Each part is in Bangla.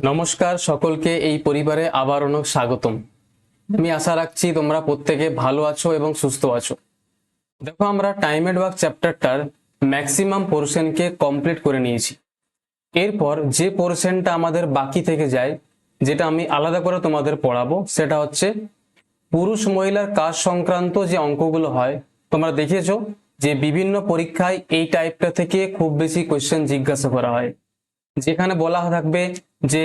নমস্কার সকলকে এই পরিবারে আবার অনেক স্বাগতম। আমি আশা রাখছি তোমরা প্রত্যেকে ভালো আছো এবং সুস্থ আছো। দেখো, আমরা টাইম এন্ড ওয়ার্ক চ্যাপ্টারটার ম্যাক্সিমাম পোর্শনকে কমপ্লিট করে নিয়েছি। এরপর যে পোর্শনটা আমাদের বাকি থেকে যায়, যেটা আমি আলাদা করে তোমাদের পড়াবো, সেটা হচ্ছে পুরুষ মহিলার কাজ সংক্রান্ত যে অঙ্কগুলো হয়। তোমরা দেখেছো যে বিভিন্ন পরীক্ষায় এই টাইপটা থেকে খুব বেশি কোয়েশ্চেন জিজ্ঞাসা করা হয়, যেখানে বলা থাকবে যে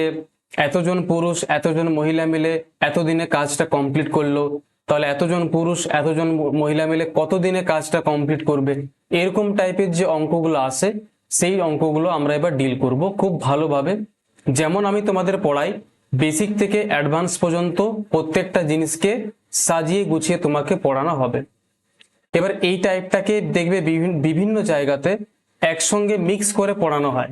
এতজন পুরুষ এতজন মহিলা মিলে এতদিনে কাজটা কমপ্লিট করলো, তাহলে এতজন পুরুষ এতজন মহিলা মিলে কতদিনে কাজটা কমপ্লিট করবে। এরকম টাইপের যে অঙ্কগুলো আসে, সেই অঙ্কগুলো আমরা এবার ডিল করব খুব ভালোভাবে। যেমন আমি তোমাদের পড়াই, বেসিক থেকে অ্যাডভান্স পর্যন্ত প্রত্যেকটা জিনিসকে সাজিয়ে গুছিয়ে তোমাকে পড়ানো হবে। এবার এই টাইপটাকে দেখবে বিভিন্ন জায়গাতে একসঙ্গে মিক্স করে পড়ানো হয়,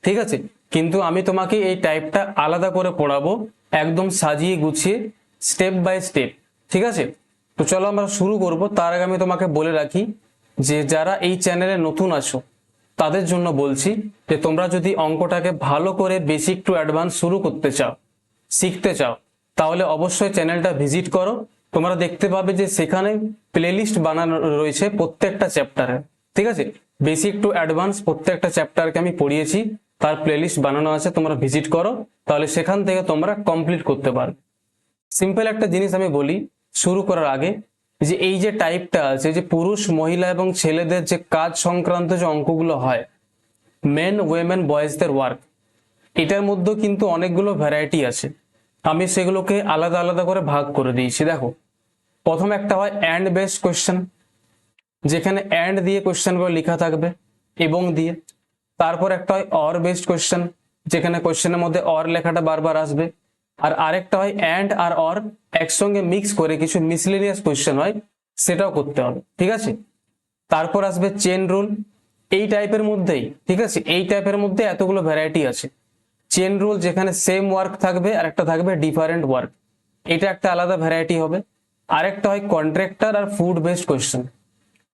ঠিক আছে, কিন্তু আমি তোমাকে এই টাইপটা আলাদা করে পড়াবো, একদম সাজিয়ে গুছিয়ে স্টেপ বাই স্টেপ। ঠিক আছে, তো চলো আমরা শুরু করব। তার আগে আমি তোমাকে বলে রাখি যে যারা এই চ্যানেলে নতুন আছো তাদের জন্য বলছি যে তোমরা যদি অঙ্কটাকে ভালো করে বেসিক টু অ্যাডভান্স শুরু করতে চাও, শিখতে চাও, তাহলে অবশ্যই চ্যানেলটা ভিজিট করো। তোমরা দেখতে পাবে যে সেখানে প্লেলিস্ট বানানো রয়েছে প্রত্যেকটা চ্যাপ্টারে। ঠিক আছে, বেসিক টু অ্যাডভান্স প্রত্যেকটা চ্যাপ্টারকে আমি পড়িয়েছি, তার প্লেলিস্ট বানানো আছে, তোমরা ভিজিট করো, তাহলে সেখান থেকে তোমরা কমপ্লিট করতে পারবে। সিম্পল একটা জিনিস আমি বলি শুরু করার আগে, যে এই যে টাইপটা আছে, যে পুরুষ মহিলা এবং ছেলেদের যে কাজ সংক্রান্ত যে অঙ্কগুলো হয়, মেন ওয়েমেন বয়েজদের ওয়ার্ক, এটার মধ্যে কিন্তু অনেকগুলো ভ্যারাইটি আছে। আমি সেগুলোকে আলাদা আলাদা করে ভাগ করে দিয়েছি। দেখো, প্রথম একটা হয় অ্যান্ড বেসড কোয়েশ্চেন, যেখানে অ্যান্ড দিয়ে কোয়েশ্চেনগুলো লেখা থাকবে এবং দিয়ে। তারপর একটা হয় অর বেসড কোয়েশ্চেন, যেখানে কোয়েশ্চেনের মধ্যে অর লেখাটা বারবার আসবে। আর আরেকটা হয় অ্যান্ড আর অর একসঙ্গে মিক্স করে কিছু মিসলেনিয়াস কোয়েশ্চেন হয়, সেটাও করতে হবে। ঠিক আছে, তারপর আসবে চেন রুল, এই টাইপের মধ্যেই। ঠিক আছে, এই টাইপের মধ্যে এতগুলো ভ্যারাইটি আছে। চেন রুল যেখানে সেম ওয়ার্ক থাকবে আর একটা থাকবে ডিফারেন্ট ওয়ার্ক, এটা একটা আলাদা ভ্যারাইটি হবে। আরেকটা হয় কন্ট্রাক্টর আর ফুড বেসড কোয়েশ্চেন,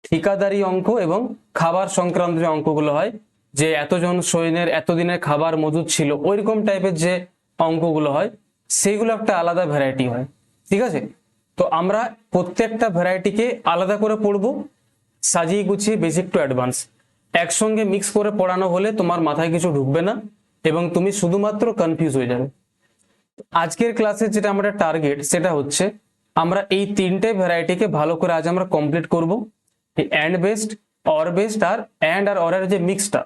ঠিকাদারি অঙ্ক এবং খাবার সংক্রান্ত যে অঙ্কগুলো হয়, যে এতজন সৈন্যের এতদিনের খাবার মজুদ ছিল, ওইরকম টাইপের যে অঙ্কগুলো হয়, সেগুলো একটা আলাদা ভ্যারাইটি হয়। ঠিক আছে, তো আমরা প্রত্যেকটা ভ্যারাইটিকে আলাদা করে পড়বো, সাজিয়ে গুছিয়ে বেসিক টু অ্যাডভান্স। একসঙ্গে মিক্স করে পড়ানো হলে তোমার মাথায় কিছু ঢুকবে না এবং তুমি শুধুমাত্র কনফিউজ হয়ে যাবে। আজকের ক্লাসে যেটা আমরা টার্গেট, সেটা হচ্ছে আমরা এই তিনটে ভ্যারাইটিকে ভালো করে আজ আমরা কমপ্লিট করব। অ্যান্ড বেসড, অর বেসড আর অ্যান্ড আর অরের যে মিক্সটা,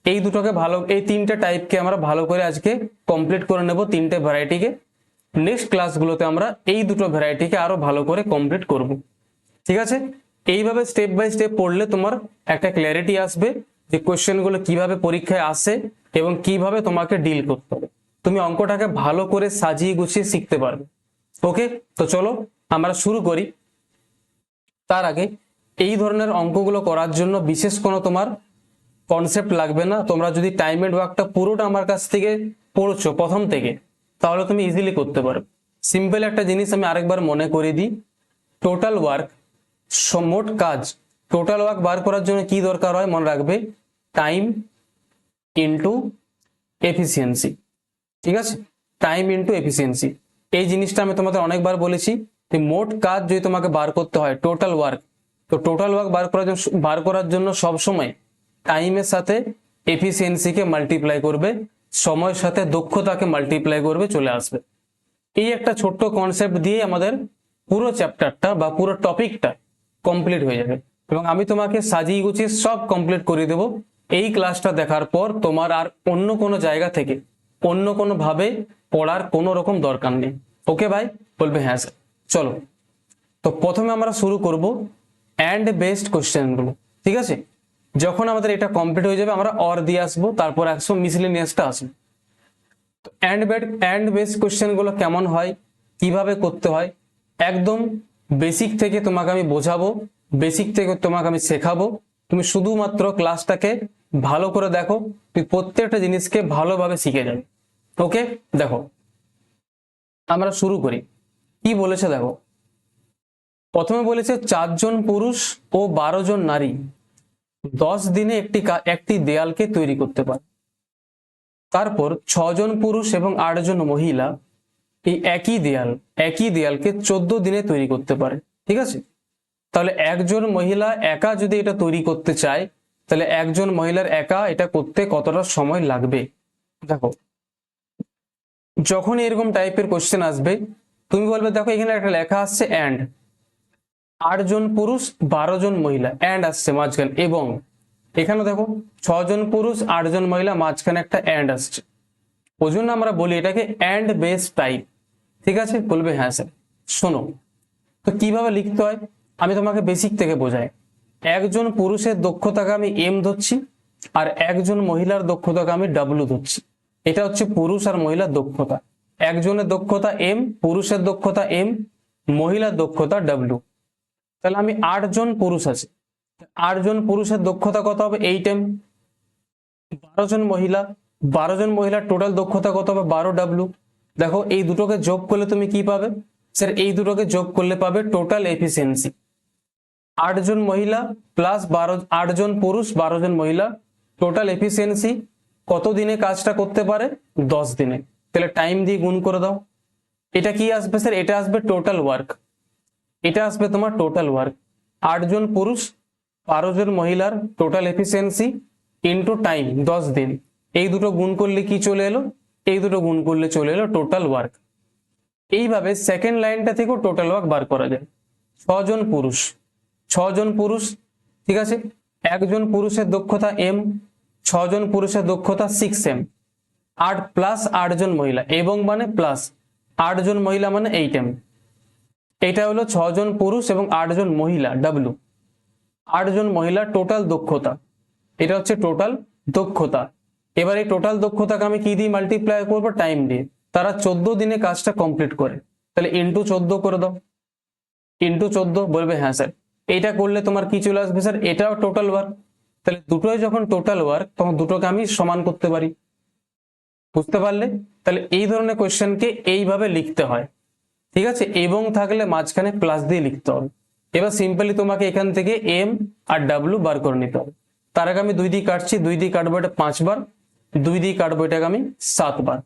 এই দুটোকে ভালো, এই তিনটে টাইপকে আমরা ভালো করে আজকে কমপ্লিট করে নেব, তিনটে ভ্যারাইটিকে। নেক্সট ক্লাসগুলোতে আমরা এই দুটো ভ্যারাইটিকে আরো ভালো করে কমপ্লিট করব। ঠিক আছে, এইভাবে স্টেপ বাই স্টেপ পড়লে তোমার একটা ক্ল্যারিটি আসবে যে কোয়েশ্চেনগুলো কিভাবে পরীক্ষায় আসে এবং কিভাবে তোমাকে ডিল করতে হবে। তুমি অঙ্কটাকে ভালো করে সাজিয়ে গুছিয়ে শিখতে পারবে। ওকে, তো চলো আমরা শুরু করি। তার আগে, এই ধরনের অঙ্কগুলো করার জন্য বিশেষ কোনো তোমার কনসেপ্ট লাগবে না। তোমরা যদি টাইম এন্ড ওয়ার্কটা পুরোটা আমার কাছ থেকে পড়ছো প্রথম থেকে, তাহলে তুমি ইজিলি করতে পারবে। সিম্পল একটা জিনিস আমি আরেকবার মনে করে দিই, টোটাল ওয়ার্ক, মোট কাজ, টোটাল ওয়ার্ক বার করার জন্য কি দরকার হয় মনে রাখবে, টাইম ইনটু এফিসিয়েন্সি। ঠিক আছে, টাইম ইনটু এফিসিয়েন্সি, এই জিনিসটা আমি তোমাদের অনেকবার বলেছি যে মোট কাজ যদি তোমাকে বার করতে হয়, টোটাল ওয়ার্ক, তো টোটাল ওয়ার্ক বার করার জন্য সবসময় টাইমের সাথে এফিসিয়েন্সিকে মাল্টিপ্লাই করবে, সময়ের সাথে দক্ষতাকে মাল্টিপ্লাই করবে, চলে আসবে। এই একটা ছোট্ট কনসেপ্ট দিয়ে আমাদের পুরো চ্যাপ্টারটা বা পুরো টপিকটা কমপ্লিট হয়ে যাবে এবং আমি তোমাকে সাজিয়ে গুছিয়ে সব কমপ্লিট করে দেবো। এই ক্লাসটা দেখার পর তোমার আর অন্য কোনো জায়গা থেকে অন্য কোনো ভাবে পড়ার কোনো রকম দরকার নেই। ওকে ভাই, বলবে হ্যাঁ স্যার। চলো, তো প্রথমে আমরা শুরু করব অ্যান্ড বেসড কোশ্চেনগুলো। ঠিক আছে, যখন আমাদের এটা কমপ্লিট হয়ে যাবে আমরা অর দিয়ে আসবো, তারপর একশো মিসলেনিয়াসটা আসবে। অ্যান্ড বেস কোশ্চেন গুলো কেমন হয়, কিভাবে করতে হয়, একদম বেসিক থেকে তোমাকে আমি বোঝাবো, বেসিক থেকে তোমাকে আমি শেখাবো। তুমি শুধুমাত্র ক্লাসটাকে ভালো করে দেখো, তুমি প্রত্যেকটা জিনিসকে ভালোভাবে শিখে যাবে। ওকে, দেখো আমরা শুরু করি। কি বলেছে দেখো, প্রথমে বলেছে 4 জন পুরুষ ও 12 জন নারী 10 দিনে একটি দেয়ালকে তৈরি করতে পারে। তারপর 6 জন পুরুষ এবং 8 জন মহিলা এই একই দেয়ালকে 14 দিনে তৈরি করতে পারে। ঠিক আছে, তাহলে একজন মহিলা একা যদি এটা তৈরি করতে চায়, তাহলে একজন মহিলার একা এটা করতে কতটা সময় লাগবে? দেখো, যখন এরকম টাইপের কোশ্চেন আসবে, তুমি বলবে দেখো এখানে একটা লেখা আসছে অ্যান্ড 8 জন পুরুষ 12 জন মহিলা, অ্যান্ড আসছে মাঝখানে, এবং এখানে দেখো 6 জন পুরুষ 8 জন মহিলা, মাঝখানে একটা অ্যান্ড আসছে। ওই জন্য আমরা বলি এটাকে অ্যান্ড বেস টাইপ। ঠিক আছে, বলবে হ্যাঁ স্যার। শোনো, তো কিভাবে লিখতে হয় আমি তোমাকে বেসিক থেকে বোঝাই। একজন পুরুষের দক্ষতাকে আমি এম ধরছি, আর একজন মহিলার দক্ষতাকে আমি ডাব্লু ধরছি। এটা হচ্ছে পুরুষ আর মহিলার দক্ষতা। একজনের দক্ষতা এম, পুরুষের দক্ষতা এম, মহিলার দক্ষতা ডাব্লু। তাহলে আমি 8 জন পুরুষ আছে, 8 জন পুরুষের দক্ষতা কত হবে? 8M। 12 জন মহিলা, 12 জন মহিলার টোটাল দক্ষতা কত হবে? 12W। দেখো এই দুটোকে যোগ করলে তুমি কি পাবে? স্যার এই দুটোকে যোগ করলে পাবে টোটাল এফিসিয়েন্সি। 8 জন মহিলা প্লাস 8 জন পুরুষ 12 জন মহিলা, টোটাল এফিসিয়েন্সি কত দিনে কাজটা করতে পারে? 10 দিনে। তাহলে টাইম দিয়ে গুণ করে দাও। এটা কি আসবে স্যার? এটা আসবে টোটাল ওয়ার্ক। এটা আসবে তোমার টোটাল ওয়ার্ক। 8 জন পুরুষ 12 জন মহিলার টোটাল এফিসিয়েন্সি ইন্টু টাইম 10 দিন। এই দুটো গুণ করলে কি চলে এলো? এই দুটো গুণ করলে চলে এলো টোটাল ওয়ার্ক। এইভাবে সেকেন্ড লাইনটা থেকেও টোটাল ওয়ার্ক বার করা যায়। 6 জন পুরুষ, 6 জন পুরুষ, ঠিক আছে, একজন পুরুষের দক্ষতা এম, 6 জন পুরুষের দক্ষতা 6M, 8 প্লাস 8 জন মহিলা, এবং মানে প্লাস 8 জন মহিলা মানে 8M। এটা হলো 6 জন পুরুষ এবং 8 জন মহিলা ডাব্লু। 8 জন মহিলা টোটাল দক্ষতা, এটা হচ্ছে টোটাল দক্ষতা। এবার এই টোটাল দক্ষতাকে আমি কি দিয়ে মাল্টিপ্লাই করবো? টাইম দিয়ে। তারা 14 দিনে কাজটা কমপ্লিট করে, তাহলে ইন্টু 14 করে দাও। ইন্টু 14, বলবে হ্যাঁ স্যার। এইটা করলে তোমার কি চলে আসবে স্যার? এটাও টোটাল ওয়ার্ক। তাহলে দুটোই যখন টোটাল ওয়ার্ক, তখন দুটোকে আমি সমান করতে পারি। বুঝতে পারলে? তাহলে এই ধরনের কোয়েশ্চেনকে এইভাবে লিখতে হয়। ঠিক আছে, এবং থাকলে মাঝখানে প্লাস দিয়ে লিখতে হবে। এবার সিম্পলি তোমাকে এখান থেকে এম আর ডাব্লু বার করে নিতে হবে। তার আগে আমি 2 দিয়ে কাটছি, 2 দিয়ে কাটবো এটা 5 বার, 2 দিয়ে কাটবো এটাকে আমি 7 বার।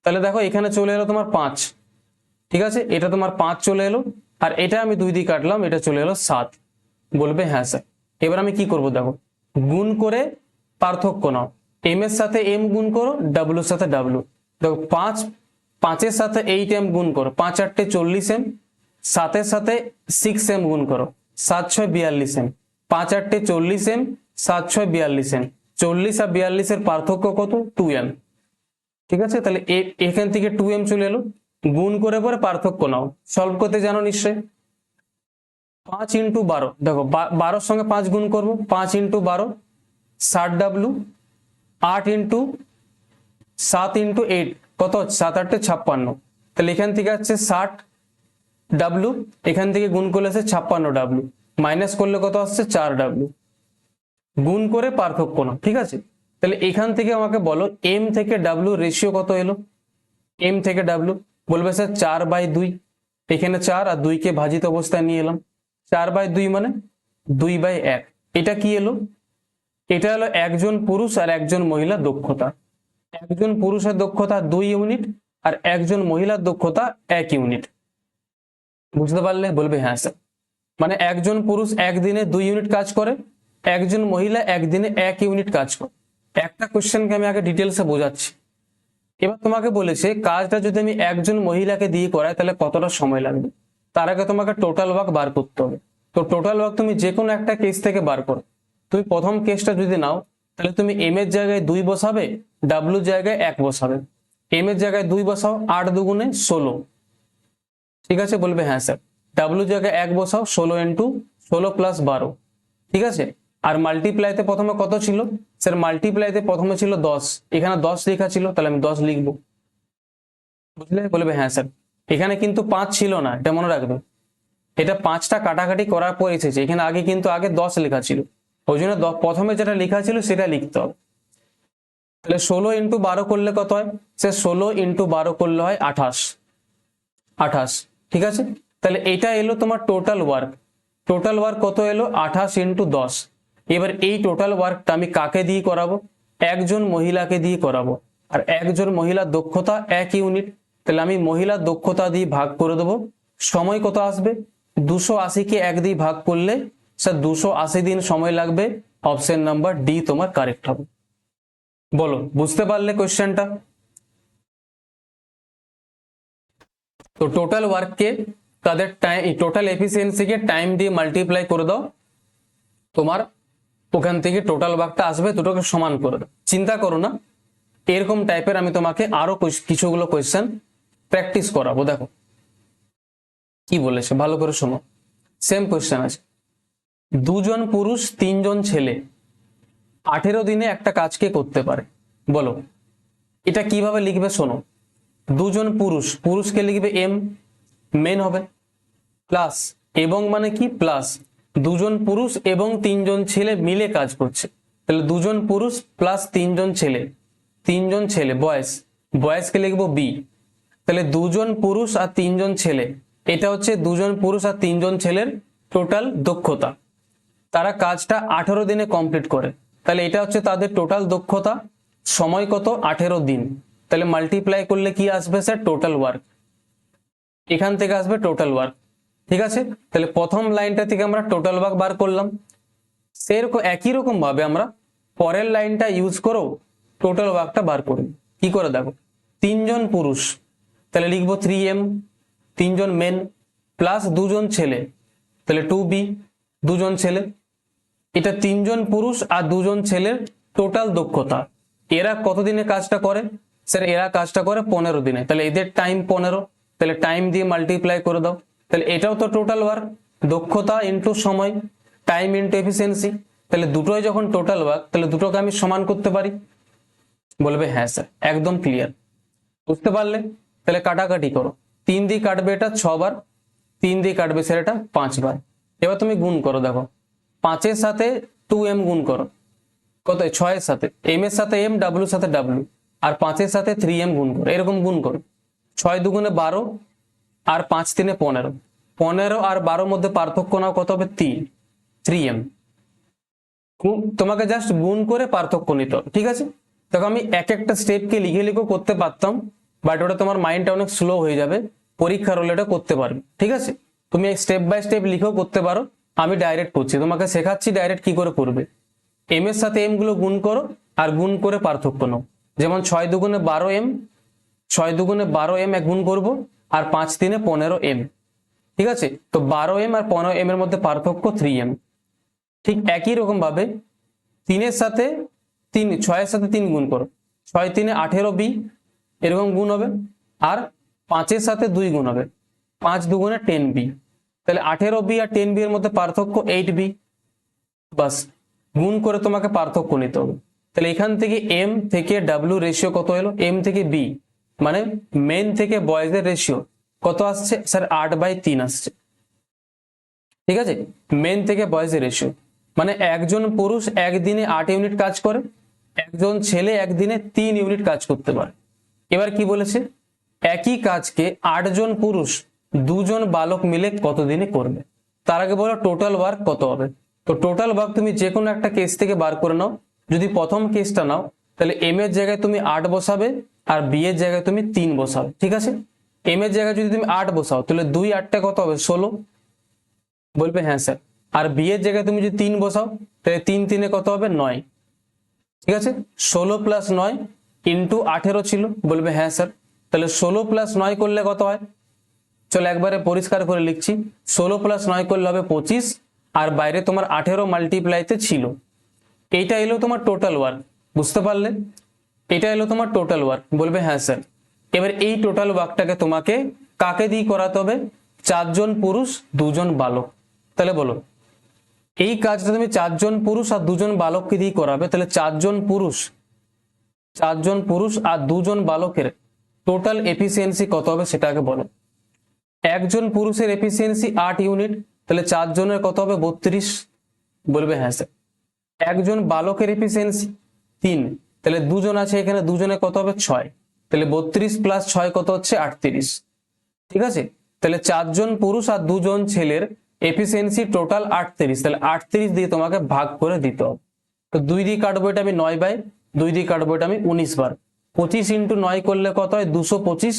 তাহলে দেখো এখানে চলে এলো তোমার 5। ঠিক আছে, এটা তোমার 5 চলে এলো, আর এটা আমি 2 দিয়ে কাটলাম, এটা চলে এলো 7। বলবে হ্যাঁ স্যার। এবার আমি কি করব? দেখো, গুণ করে পার্থক্য নাও। এম এর সাথে এম গুণ করো, ডাব্লুর সাথে ডাব্লু। দেখো 5-5-এর সাথে 8M গুণ করো, 5-8 40M, 7-এর সাথে 6M গুণ করো, 7-6 42M, 5-8 40M, 7-6 42M, 40 আর 42-এর পার্থক্য কত? 2M। ঠিক আছে, তাহলে এখান থেকে 2M চলে এলো। গুণ করে পরে পার্থক্য নাও, সলভ করতে জানো নিশ্চয়। 5 ইন্টু 12, দেখো 12-র সঙ্গে 5 গুণ করবো, 5 ইন্টু 12 60W, 8 ইন্টু 7 ইন্টু 8 কত? 7-8 56। তাহলে এখান থেকে আছে 60W, এখান থেকে গুণ করলে আছে 56W, মাইনাস করলে কত আসছে? 4W। গুণ করে পার্থক্য নাও। ঠিক আছে, তাহলে এখান থেকে আমাকে বলো এম থেকে ডাব্লু রেশিও কত এলো? এম থেকে ডাব্লু, বলবে স্যার 4/2। এখানে 4 আর 2 কে ভাজিত অবস্থায় নিয়ে এলাম, 4/2 মানে 2/1। এটা কি এলো? এটা হলো একজন পুরুষ আর একজন মহিলা দক্ষতা। একজন পুরুষের দক্ষতা 2 ইউনিট আর একজন মহিলার দক্ষতা 1 ইউনিট। বুঝতে পারলে? বলবে হ্যাঁ স্যার। মানে একজন পুরুষ একদিনে 2 ইউনিট কাজ করে, একজন মহিলা একদিনে 1 ইউনিট কাজ করে। একটা কোশ্চেনকে আমি আগে ডিটেলসে বোঝাচ্ছি। এবার তোমাকে বলেছে কাজটা যদি আমি একজন মহিলাকে দিয়ে করাই তাহলে কতটা সময় লাগবে। তার আগে তোমাকে টোটাল ওয়ার্ক বার করতে হবে। তো টোটাল ওয়ার্ক তুমি যে কোনো একটা কেস থেকে বার করো। তুমি প্রথম কেসটা যদি নাও, তাহলে তুমি এম এর জায়গায় 2 বসাবে, ডাব্লু জায়গায় 1 বসাবে। এম এর জায়গায় 2 বসাও, 8 দুগুণে 16। ঠিক আছে, বলবে হ্যাঁ স্যার। ডাব্লু জায়গায় 1 বসাও, 16 ইন্টু 16 প্লাস 12। ঠিক আছে, আর মাল্টিপ্লাইতে প্রথমে কত ছিল? স্যার মাল্টিপ্লাইতে প্রথমে ছিল 10, এখানে 10 লেখা ছিল, তাহলে আমি 10 লিখবো। বুঝলে? বলবে হ্যাঁ স্যার। এখানে কিন্তু 5 ছিল না, এটা মনে রাখবে। এটা 5টা কাটাকাটি করার পর এসেছে, এখানে আগে কিন্তু আগে 10 লেখা ছিল, ওই জন্য প্রথমে যেটা লেখা ছিল সেটা লিখতে হবে। তাহলে 16 ইন্টু 12 করলে কত হয়? স্যার 16 ইন্টু 12 করলে হয় 28। ঠিক আছে, তাহলে এটা এলো তোমার টোটাল ওয়ার্ক। টোটাল ওয়ার্ক কত এলো? 28 ইন্টু 10। এবার এই টোটাল ওয়ার্কটা আমি কাকে দিয়ে করাবো? একজন মহিলাকে দিয়ে করাবো। আর একজন মহিলার দক্ষতা 1 ইউনিট, তাহলে আমি মহিলার দক্ষতা দিয়ে ভাগ করে দেবো। সময় কত আসবে? 280 কে 1 দিয়ে ভাগ করলে স্যার 280 দিন সময় লাগবে। অপশন নাম্বার ডি তোমার কারেক্ট হবে। বলো, বুঝতে পারলে কোশ্চেনটা? তো টোটাল ওয়ার্ককে তাদের টাইম, টোটাল এফিসিয়েন্সিকে টাইম দিয়ে মাল্টিপ্লাই করে দাও, তোমার ওখান থেকে টোটাল ওয়ার্কটা আসবে, দুটোকে সমান করে দাও। চিন্তা করো না, এরকম টাইপের আমি তোমাকে আরো কিছুগুলো কোয়েশ্চেন প্র্যাকটিস করাবো। দেখো কি বলেছে, ভালো করে শোনো। সেম কোয়েশ্চেন আছে, 2 জন পুরুষ 3 জন ছেলে 18 দিনে একটা কাজকে করতে পারে। বলো এটা কিভাবে লিখবে? শোনো, 2 জন পুরুষ, পুরুষকে লিখবে এম, মেন হবে, প্লাস এবং মানে কি প্লাস 2 জন পুরুষ এবং 3 জন ছেলে মিলে কাজ করছে, তাহলে 2 জন পুরুষ প্লাস 3 জন ছেলে, 3 জন ছেলে বয়েজ, বয়েজকে লিখবো বি। তাহলে 2 জন পুরুষ আর 3 জন ছেলে, এটা হচ্ছে 2 জন পুরুষ আর 3 জন ছেলের টোটাল দক্ষতা। তারা কাজটা 18 দিনে কমপ্লিট করে, তাহলে এটা হচ্ছে তাদের টোটাল দক্ষতা। সময় কত? 18 দিন। তাহলে মাল্টিপ্লাই করলে কি আসবে স্যার? Total work. এখান থেকে আসবে টোটাল ওয়ার্ক। ঠিক আছে, তাহলে প্রথম লাইনটা থেকে আমরা টোটাল ওয়ার্ক বার করলাম। সেরকম একই রকম ভাবে আমরা পরের লাইনটা ইউজ করো টোটাল ওয়ার্কটা বার করি। কি করে দেখো, 3 জন পুরুষ, তাহলে লিখবো 3m, 3 জন মেন, প্লাস 2 জন ছেলে, তাহলে 2b, 2 জন ছেলে। এটা 3 জন পুরুষ আর 2 জন ছেলের টোটাল দক্ষতা। এরা কতদিনে কাজটা করে? স্যার এরা কাজটা করে 15 দিনে, তাহলে এদের টাইম 15, তাহলে টাইম দিয়ে মাল্টিপ্লাই করে দাও। তাহলে এটাও তো টোটাল ওয়ার্ক, দক্ষতা ইনটু সময়, টাইম ইনটু এফিসিয়েন্সি। তাহলে দুটোই যখন টোটাল ওয়ার্ক, তাহলে দুটোকে আমি সমান করতে পারি। বলবে হ্যাঁ স্যার, একদম ক্লিয়ার। বুঝতে পারলে? তাহলে কাটাকাটি করো, 3 দিয়ে কাটবে এটা 6 বার, 3 দিয়ে কাটবে স্যার এটা 5 বার। এবার তুমি গুণ করো, দেখো 5 এর সাথে 2m গুণ করো, কত? 6 এর সাথে m এর সাথে m, w এর সাথে w, আর 5 এর সাথে 3m গুণ করো, এরকম গুণ করো। 6 দুগুণে 12 আর 5 তিনে 15, 15 আর 12 মধ্যে পার্থক্য নাও, কত হবে? 3m। তোমাকে জাস্ট গুণ করে পার্থক্য নিতে হবে। ঠিক আছে, দেখো আমি এক একটা স্টেপকে লিখে লিখে করতে পারতাম, বাট ওটা তোমার মাইন্ডটা অনেক স্লো হয়ে যাবে, পরীক্ষার হলে এটা করতে পারবে। ঠিক আছে, তুমি স্টেপ বাই স্টেপ লিখেও করতে পারো, আমি ডাইরেক্ট করছি, তোমাকে শেখাচ্ছি ডাইরেক্ট কি করে করবে। এম এর সাথে এম গুলো গুণ করো আর গুণ করে পার্থক্য নাও। যেমন 6 দুগুণে 12m, 6 দুগুণে 12m এক গুণ করবো, আর 5 তিনে 15m। ঠিক আছে, তো 12m আর 15m এর মধ্যে পার্থক্য 3m। ঠিক একই রকম ভাবে 3 এর সাথে 3, 6 এর সাথে 3 গুণ করো, 6 তিনে 18b, এরকম গুণ হবে, আর 5 এর সাথে 2 গুণ হবে, 5 দুগুণে 10b। তাহলে 18b আর 10b এর মধ্যে পার্থক্য 8b। বাস, গুণ করে তোমাকে পার্থক্য নিতে হবে। তাহলে এখান থেকে m থেকে w রেশিও কত এলো? m থেকে b মানে মেন থেকে বয়েজের রেশিও কত আসছে? স্যার 8/3 আসছে। ঠিক আছে, মেন থেকে বয়েজের রেশিও মানে একজন পুরুষ একদিনে 8 ইউনিট কাজ করে, একজন ছেলে একদিনে 3 ইউনিট কাজ করতে পারে। এবার কি বলেছে? একই কাজকে 8 জন পুরুষ 2 জন বালক মিলে কতদিনে করবে। তার আগে বলো টোটাল ওয়ার্ক কত হবে। তো টোটাল ওয়ার্ক তুমি যে কোনো একটা কেস থেকে বার করে নাও। যদি প্রথম কেসটা নাও, তাহলে এম এর জায়গায় তুমি 8 বসাবে আর বি এর জায়গায় তুমি 3 বসাবে। ঠিক আছে, এম এর জায়গায় যদি তুমি 8 বসাও, তাহলে 2 8 কত হবে? 16। বলবে হ্যাঁ স্যার। আর বি এর জায়গায় তুমি যদি 3 বসাও, তাহলে 3 3 কত হবে? 9। ঠিক আছে, 16 + 9 ইন্টু 18 ছিল। বলবে হ্যাঁ স্যার। তাহলে 16 + 9 করলে কত হয়? চলো একবারে পরিষ্কার করে লিখছি, 16 + 9 করলে হবে 25, আর বাইরে তোমার 18 মাল্টিপ্লাইতে ছিল। এইটা এলো তোমার টোটাল ওয়ার্ক। বুঝতে পারলে? এটা এলো তোমার টোটাল ওয়ার্ক। বলবে হ্যাঁ স্যার। এবার এই টোটাল ওয়ার্কটাকে তোমাকে কাকে দিয়ে করাতে হবে? 4 জন পুরুষ 2 জন বালক। তাহলে বলো এই কাজটা তুমি 4 জন পুরুষ আর 2 জন বালককে দিয়ে করাবে, তাহলে 4 জন পুরুষ আর 2 জন বালকের টোটাল এফিসিয়েন্সি কত হবে সেটা আগে বলো। একজন পুরুষের এফিসিয়েন্সি 8 ইউনিট, তাহলে 4 জনের কত হবে? 32। বলবে হ্যাঁ স্যার। একজন বালকের এফিসিয়েন্সি 3, তাহলে 2 জন আছে এখানে, 2 জনের কত হবে? 6, তাহলে 32 + 6 কত হচ্ছে? 38। ঠিক আছে, তাহলে 4 জন পুরুষ আর 2 জন ছেলের এফিসিয়েন্সি টোটাল 38, তাহলে 38 দিয়ে তোমাকে ভাগ করে দিতে হবে। তো 2 দিয়ে কাটবো এটা আমি 9/, 2 দিয়ে কাটবো এটা আমি 19 বার। 25 ইন্টু 9 করলে কত হয় 225,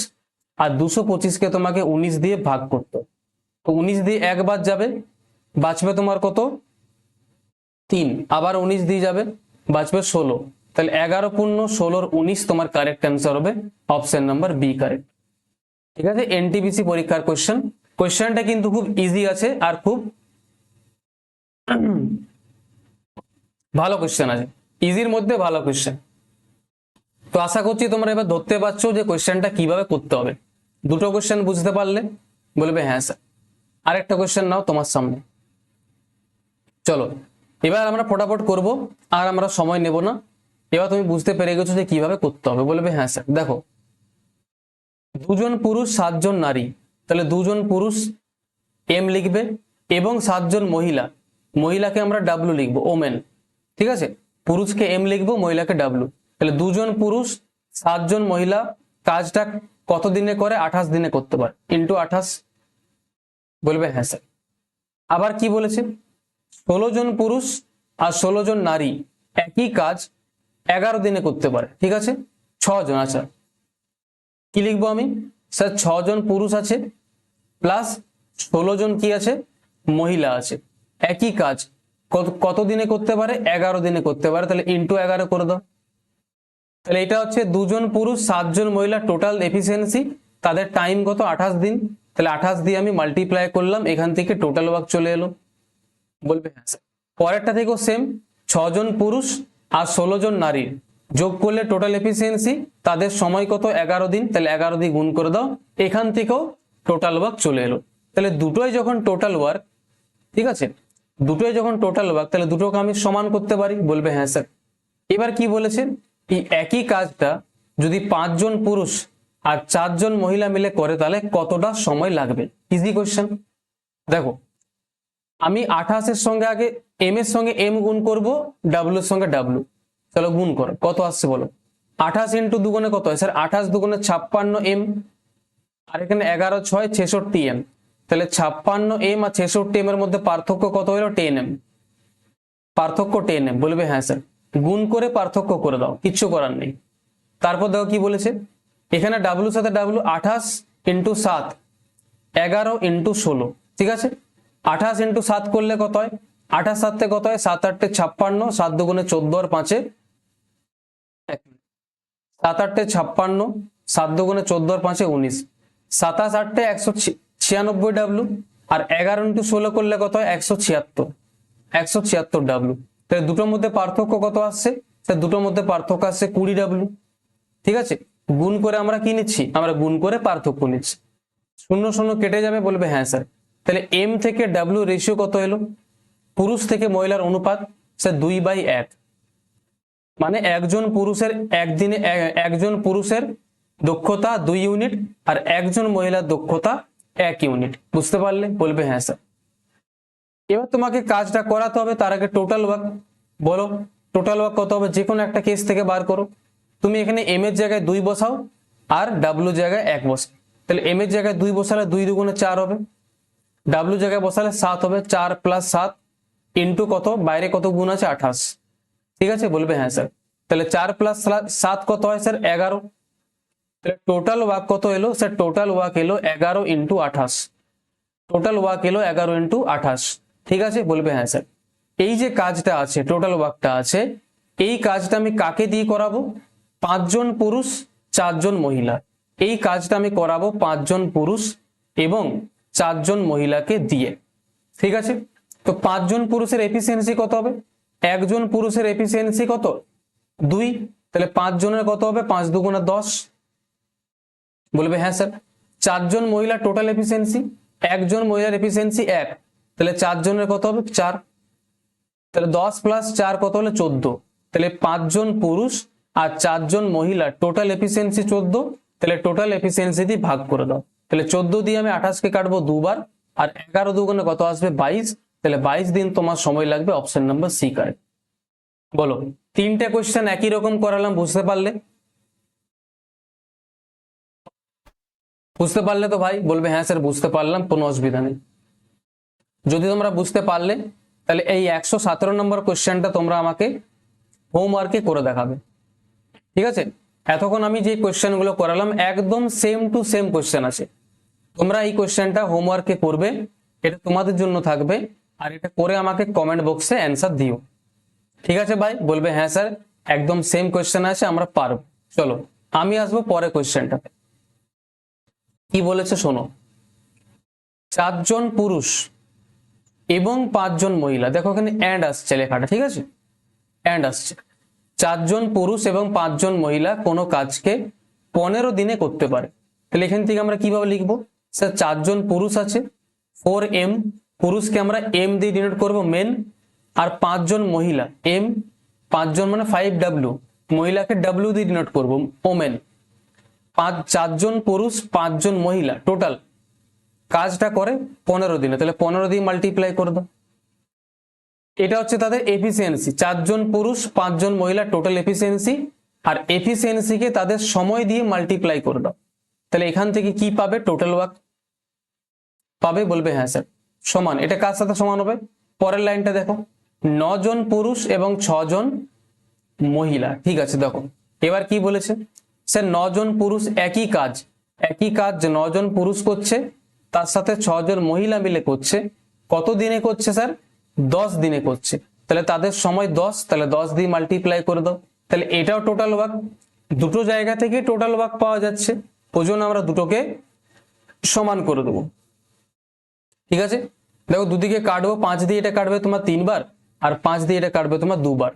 আর 225কে তোমাকে 19 দিয়ে ভাগ করতে হবে। তো 19 দিয়ে একবার যাবে, বাঁচবে তোমার কত 3, আবার 19 দিয়ে যাবে, বাঁচবে 16। তাহলে 11 পূর্ণ 16 19 তোমার কারেক্ট অ্যান্সার হবে অপশন নাম্বার বি কারেক্ট। ঠিক আছে, এনটিপিসি পরীক্ষার কোশ্চেন। কোশ্চেনটা কিন্তু খুব ইজি আছে আর খুব ভালো কোশ্চেন আছে, ইজির মধ্যে ভালো কোশ্চেন। তো আশা করছি তোমরা এবার ধরতে পারছো যে কোশ্চেনটা কিভাবে করতে হবে। দুটো কোশ্চেন বুঝতে পারলে বলবে হ্যাঁ স্যার। আরেকটা কোশ্চেন নাও তোমার সামনে। চলো এবার আমরা ফটাফট করব, আর আমরা সময় নেব না। এবার তুমি বুঝতে পেরে গেছো যে কিভাবে করতে হবে, বলবে হ্যাঁ স্যার। দেখো, 2 জন পুরুষ 7 জন নারী, তাহলে 2 জন পুরুষ এম লিখবে এবং 7 জন মহিলা, মহিলাকে আমরা ডাব্লু লিখবো, ওমেন। ঠিক আছে, পুরুষকে এম লিখবো, মহিলাকে ডাব্লু। তাহলে 2 জন পুরুষ 7 জন মহিলা কাজটা কত দিনে করে? 28 দিনে করতে পারে, ইন্টু 28। বলবে হ্যাঁ স্যার। আবার কি বলেছে? 16 জন পুরুষ আর 16 জন নারী একই কাজ 11 দিনে করতে পারে। ঠিক আছে, 6 জন। আচ্ছা, কি লিখবো আমি? স্যার 6 জন পুরুষ আছে প্লাস 16 জন কি আছে? মহিলা আছে, একই কাজ কত দিনে করতে পারে? 11 দিনে করতে পারে। তাহলে ইন্টু 11 করে দাও। তাহলে এটা হচ্ছে 2 জন পুরুষ 7 জন মহিলা টোটাল এফিসিয়েন্সি, তাদের টাইম কত? 28 দিন। তাহলে 28 দিয়ে আমি মাল্টিপ্লাই করলাম, এখান থেকে টোটাল ওয়ার্ক চলে এলো। বলবে হ্যাঁ স্যার। পরেরটা থেকেও সেম, 6 জন পুরুষ আর 16 জন নারীর যোগ করলে টোটাল এফিসিয়েন্সি, তাদের সময় কত? 11 দিন। তাহলে 11 দিয়ে গুণ করে দাও, এখান থেকেও টোটাল ওয়ার্ক চলে এলো। তাহলে দুটোই যখন টোটাল ওয়ার্ক, ঠিক আছে, দুটোই যখন টোটাল ওয়ার্ক, তাহলে দুটোকে আমি সমান করতে পারি। বলবে হ্যাঁ স্যার। এবার কি বলেছেন? এই একই কাজটা যদি 5 জন পুরুষ আর 4 জন মহিলা মিলে করে, তাহলে কতটা সময় লাগবে? Easy question. দেখো, আমি 28 এর সঙ্গে আগে এম এর সঙ্গে এম গুণ করব, ডাব্লু এর সঙ্গে ডাব্লু। চলো গুণ করো, কত আসছে বলো? 28 ইন্টু দুগুণে কত হয় স্যার? 28 দুগুণে 56 এম, আর এখানে 11 6 66 এম। তাহলে 56 এম আর 66 এম এর মধ্যে পার্থক্য কত হলো? 10 এম। পার্থক্য 10 এম। বলবে হ্যাঁ স্যার। গুণ করে পার্থক্য করে দাও, কিচ্ছু করার নেই। তারপর দেখো কি বলেছে, এখানে ডাব্লুর সাথে ডাব্লু, 28 ইন্টু 7, 11 ইন্টু 16। ঠিক আছে, 28 ইন্টু 7 করলে কত হয়? 28 7 কত হয়? 7 8 56, 7 দুগুণে 14 আর 5 7 8 56, 7 দুগুণে 14 আর 5 19, 27 8 196 ডাব্লু, আর 11 ইন্টু 16 করলে কত হয়? 176 ডাব্লু। তাহলে দুটোর মধ্যে পার্থক্য কত আসছে? দুটোর মধ্যে পার্থক্য আসছে 20 ডাব্লু। ঠিক আছে, গুণ করে আমরা কি নিচ্ছি? আমরা গুণ করে পার্থক্য নিচ্ছি। 0 0 কেটে যাবে। বলবে হ্যাঁ স্যার। তাহলে এম থেকে ডাব্লু রেশিও কত এলো? পুরুষ থেকে মহিলার অনুপাত স্যার 2/1। মানে একজন পুরুষের দক্ষতা 2 ইউনিট আর একজন মহিলার দক্ষতা 1 ইউনিট। বুঝতে পারলে? বলবে হ্যাঁ স্যার। এবার তোমাকে কাজটা করাতে হবে, তার আগে টোটাল ওয়ার্ক বলো। টোটাল ওয়ার্ক কত হবে? যে কোনো একটা কেস থেকে বার করো। তুমি এখানে এম এর জায়গায় 2 বসাও আর ডাব্লু জায়গায় 1 বসাও। তাহলে এম এর জায়গায় 2 বসালে 2 দুগুণে 4 হবে, ডাব্লু জায়গায় বসালে 7 হবে, 4 + 7 ইন্টু কত? বাইরে কত গুণ আছে? 28। ঠিক আছে, বলবে হ্যাঁ স্যার। তাহলে 4 + 7 কত হয় স্যার? 11। তাহলে টোটাল ওয়ার্ক কত এলো স্যার? টোটাল ওয়ার্ক এলো 11 ইন্টু 28। টোটাল ওয়ার্ক এলো 11 ইন্টু 28। ঠিক আছে, বলবে হ্যাঁ স্যার। এই যে কাজটা আছে, টোটাল ওয়ার্কটা আছে, এই কাজটা আমি কাকে দিয়ে করাবো? 5 জন পুরুষ 4 জন মহিলা। এই কাজটা আমি করাবো 5 জন পুরুষ এবং 4 জন মহিলাকে দিয়ে। ঠিক আছে, তো 5 জন পুরুষের এফিসিয়েন্সি কত হবে? একজন পুরুষের এফিসিয়েন্সি কত? 2। তাহলে 5 জনের কত হবে? 5 দুগুণে 10। বলবে হ্যাঁ স্যার। 4 জন মহিলা টোটাল এফিসিয়েন্সি, একজন মহিলার এফিসিয়েন্সি 1, তাহলে 4 জনের কত হবে? 4। তাহলে 10 + 4 কত হলো? 14। তাহলে 5 জন পুরুষ আর 4 জন মহিলা টোটাল এফিসিয়েন্সি 14। তাহলে টোটাল এফিসিয়েন্সি দিয়ে ভাগ করে দাও। তাহলে 14 দিয়ে আমি 28 কে কাটবো দুবার, আর 11 দুগুণে কত আসবে? 22। তাহলে 22 দিন তোমার সময় লাগবে। Option number C correct. বলো, 3টে কোশ্চেন একই রকম করালাম, বুঝতে পারলে? বুঝতে পারলে তো ভাই? বলবে হ্যাঁ স্যার বুঝতে পারলাম, কোনো অসুবিধা নেই। যদি তোমরা বুঝতে পারলে, তাহলে এই 117 নম্বর কোশ্চেনটা তোমরা আমাকে হোমওয়ার্কে করে দেখাবে। ঠিক আছে, এতক্ষণ আমি যে কোয়েশ্চেন গুলো করালাম একদম সেম টু সেম কোয়েশ্চেন আছে। তোমরা এই কোয়েশ্চেনটা হোমওয়ার্কে করবে, এটা তোমাদের জন্য থাকবে, আর এটা করে আমাকে কমেন্ট বক্সে অ্যান্সার দিও। ঠিক আছে ভাই? বলবে হ্যাঁ স্যার একদম সেম কোয়েশ্চেন আছে, আমরা পারবো। চলো আমি আসবো পরে কোয়েশ্চেনটা। কি বলেছে শোনো, 4 জন পুরুষ এবং 5 জন মহিলা, দেখো এখানে অ্যান্ড আসছে লেখাটা, ঠিক আছে, অ্যান্ড আসছে। 4 জন পুরুষ এবং 5 জন মহিলা কোনো কাজকে 15 দিনে করতে পারে। তাহলে এখান থেকে আমরা কিভাবে লিখবো? স্যার 4 জন পুরুষ আছে, 4m, পুরুষকে আমরা m দিয়ে ডিনোট করব মেন, আর 5 জন মহিলা, m, 5 জন মানে 5w, মহিলাকে w দিয়ে ডিনোট করব ওমেন। 4 জন পুরুষ 5 জন মহিলা টোটাল কাজটা করে 15 দিনে, তাহলে 15 দিয়ে মাল্টিপ্লাই করে দাও। এটা হচ্ছে তাদের এফিসিয়েন্সি, 4 জন পুরুষ 5 জন মহিলা টোটাল এফিসিয়েন্সি, আর এফিসিয়েন্সিকে তাদের সময় দিয়ে মাল্টিপ্লাই করে দাও। তাহলে এখান থেকে কি পাবে? টোটাল ওয়ার্ক পাবে। বলবে হ্যাঁ স্যার সমান, এটা কার সাথে সমান হবে? পরের লাইনটা দেখো, 9 জন পুরুষ এবং 6 জন মহিলা। ঠিক আছে, দেখো এবার কি বলেছে, স্যার 9 জন পুরুষ একই কাজ 9 জন পুরুষ করছে, তার সাথে 6 জন মহিলা মিলে করছে, কত দিনে করছে স্যার? 10 দিনে করছে। তাহলে তাদের সময় 10, তাহলে 10 দিয়ে মাল্টিপ্লাই করে দাও। তাহলে এটাও টোটাল ওয়ার্ক, দুটো জায়গা থেকে টোটাল ওয়ার্ক পাওয়া যাচ্ছে, ওই জন্য আমরা দুটোকে সমান করে দেবো। ঠিক আছে, দেখো দুদিকে কাটবো, 5 দিয়ে এটা কাটবে তোমার 3 বার, আর 5 দিয়ে এটা কাটবে তোমার 2 বার।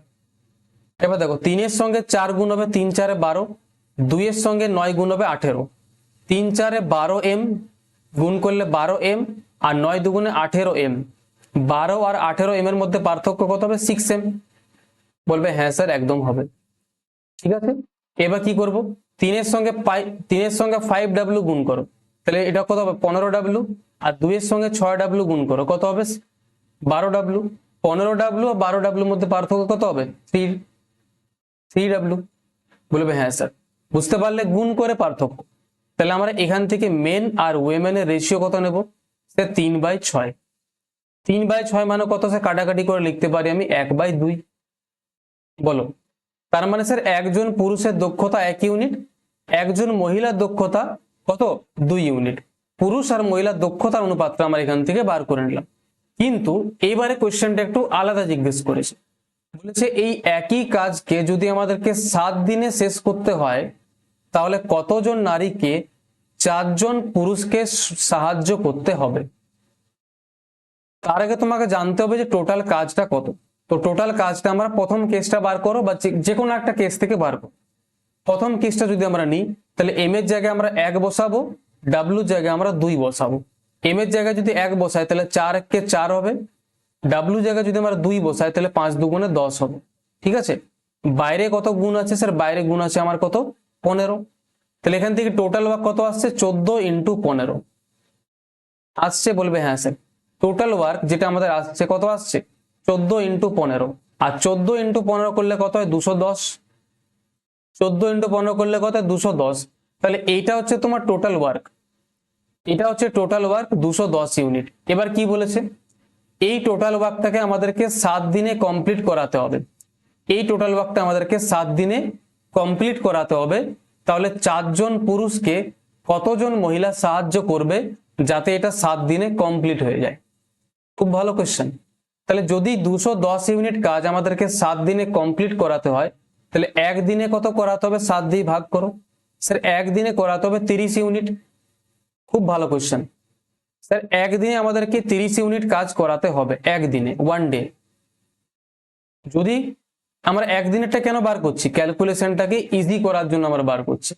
এবার দেখো 3 এর সঙ্গে 4 গুণ হবে, 3 4 12, 2 এর সঙ্গে 9 গুণ হবে 18, 3 4 12m, গুণ করলে 12m, আর 9 দুগুণে 18m, 12 আর 18m এর মধ্যে পার্থক্য কত হবে? 6m। বলবে হ্যাঁ স্যার একদম হবে। ঠিক আছে, এবার কি করব? 3 এর সঙ্গে 5w গুণ করো, তাহলে এটা কত হবে? 15w, আর 2 এর সঙ্গে 6w গুণ করো, কত হবে? 12w। 15w আর 12w এর মধ্যে পার্থক্য কত হবে? 3w। বলবে হ্যাঁ স্যার, বুঝতে পারলে গুণ করে পার্থক্য। তাহলে আমরা এখান থেকে মেন আর ওয়েমেনের রেশিও কত নেব? স্যার 3/6। 3/6 মানে কত স্যার? কাটাকাটি করে লিখতে পারি আমি 1/2। বলো, তার মানে স্যার একজন পুরুষের দক্ষতা 1 ইউনিট, একজন মহিলার দক্ষতা কত? 2 ইউনিট। পুরুষ আর মহিলার দক্ষতার অনুপাতটা আমরা এখান থেকে বার করে নিলাম। কিন্তু এবারে কোশ্চেনটা একটু আলাদা জিজ্ঞেস করেছে, বলেছে এই একই কাজকে যদি আমাদেরকে 7 দিনে শেষ করতে হয়, তাহলে কতজন নারীকে 4 জন পুরুষকে সাহায্য করতে হবে? তার আগে তোমাকে জানতে হবে যে টোটাল কাজটা কত। তো টোটাল কাজটা আমরা প্রথম কেসটা বার করো, বা যে কোনো একটা কেস থেকে বার করো। প্রথম কেসটা যদি আমরা নিই, তাহলে m এর জায়গায় আমরা 1 বসাবো, w জায়গায় আমরা 2 বসাবো। m এর জায়গায় যদি 1 বসাই তাহলে 4 কে 4 হবে, w জায়গায় যদি আমরা 2 বসাই তাহলে 5 দুগুণে 10 হবে। ঠিক আছে, বাইরে কত গুণ আছে স্যার? বাইরে গুণ আছে আমার কত? 15। তাহলে এখান থেকে টোটাল ওয়ার্ক কত আসছে? 14 × 15 আসছে। বলবে হ্যাঁ স্যার, টোটাল ওয়ার্ক যেটা আমাদের আসছে কত আসছে? 14 × 15, আর 14 × 15 করলে কত হয়? 210। 14 × 15 করলে কত হয়? 210। তাহলে এইটা হচ্ছে তোমার টোটাল ওয়ার্ক, এটা হচ্ছে টোটাল ওয়ার্ক 210 ইউনিট। এবার কি বলেছে? এই টোটাল ওয়ার্কটাকে আমাদেরকে 7 দিনে কমপ্লিট করাতে হবে। এই টোটাল ওয়ার্কটা আমাদেরকে 7 দিনে কমপ্লিট করাতে হবে। তাহলে 4 জন পুরুষকে কতজন মহিলা সাহায্য করবে যাতে এটা 7 দিনে কমপ্লিট হয়ে যায়? খুব ভালো কোশ্চেন। তাহলে যদি 210 ইউনিট কাজ আমাদেরকে 7 দিনে কমপ্লিট করাতে হয়, তাহলে একদিনে কত করাতে হবে? 7 দিয়ে ভাগ করো। স্যার একদিনে করাতে হবে 30 ইউনিট। খুব ভালো কোশ্চেন স্যার, একদিনে আমাদেরকে 30 ইউনিট কাজ করাতে হবে, একদিনে, 1 ডে। যদি আমরা একদিনেরটা কেন বার করছি? ক্যালকুলেশনটাকে ইজি করার জন্য আমরা বার করছি।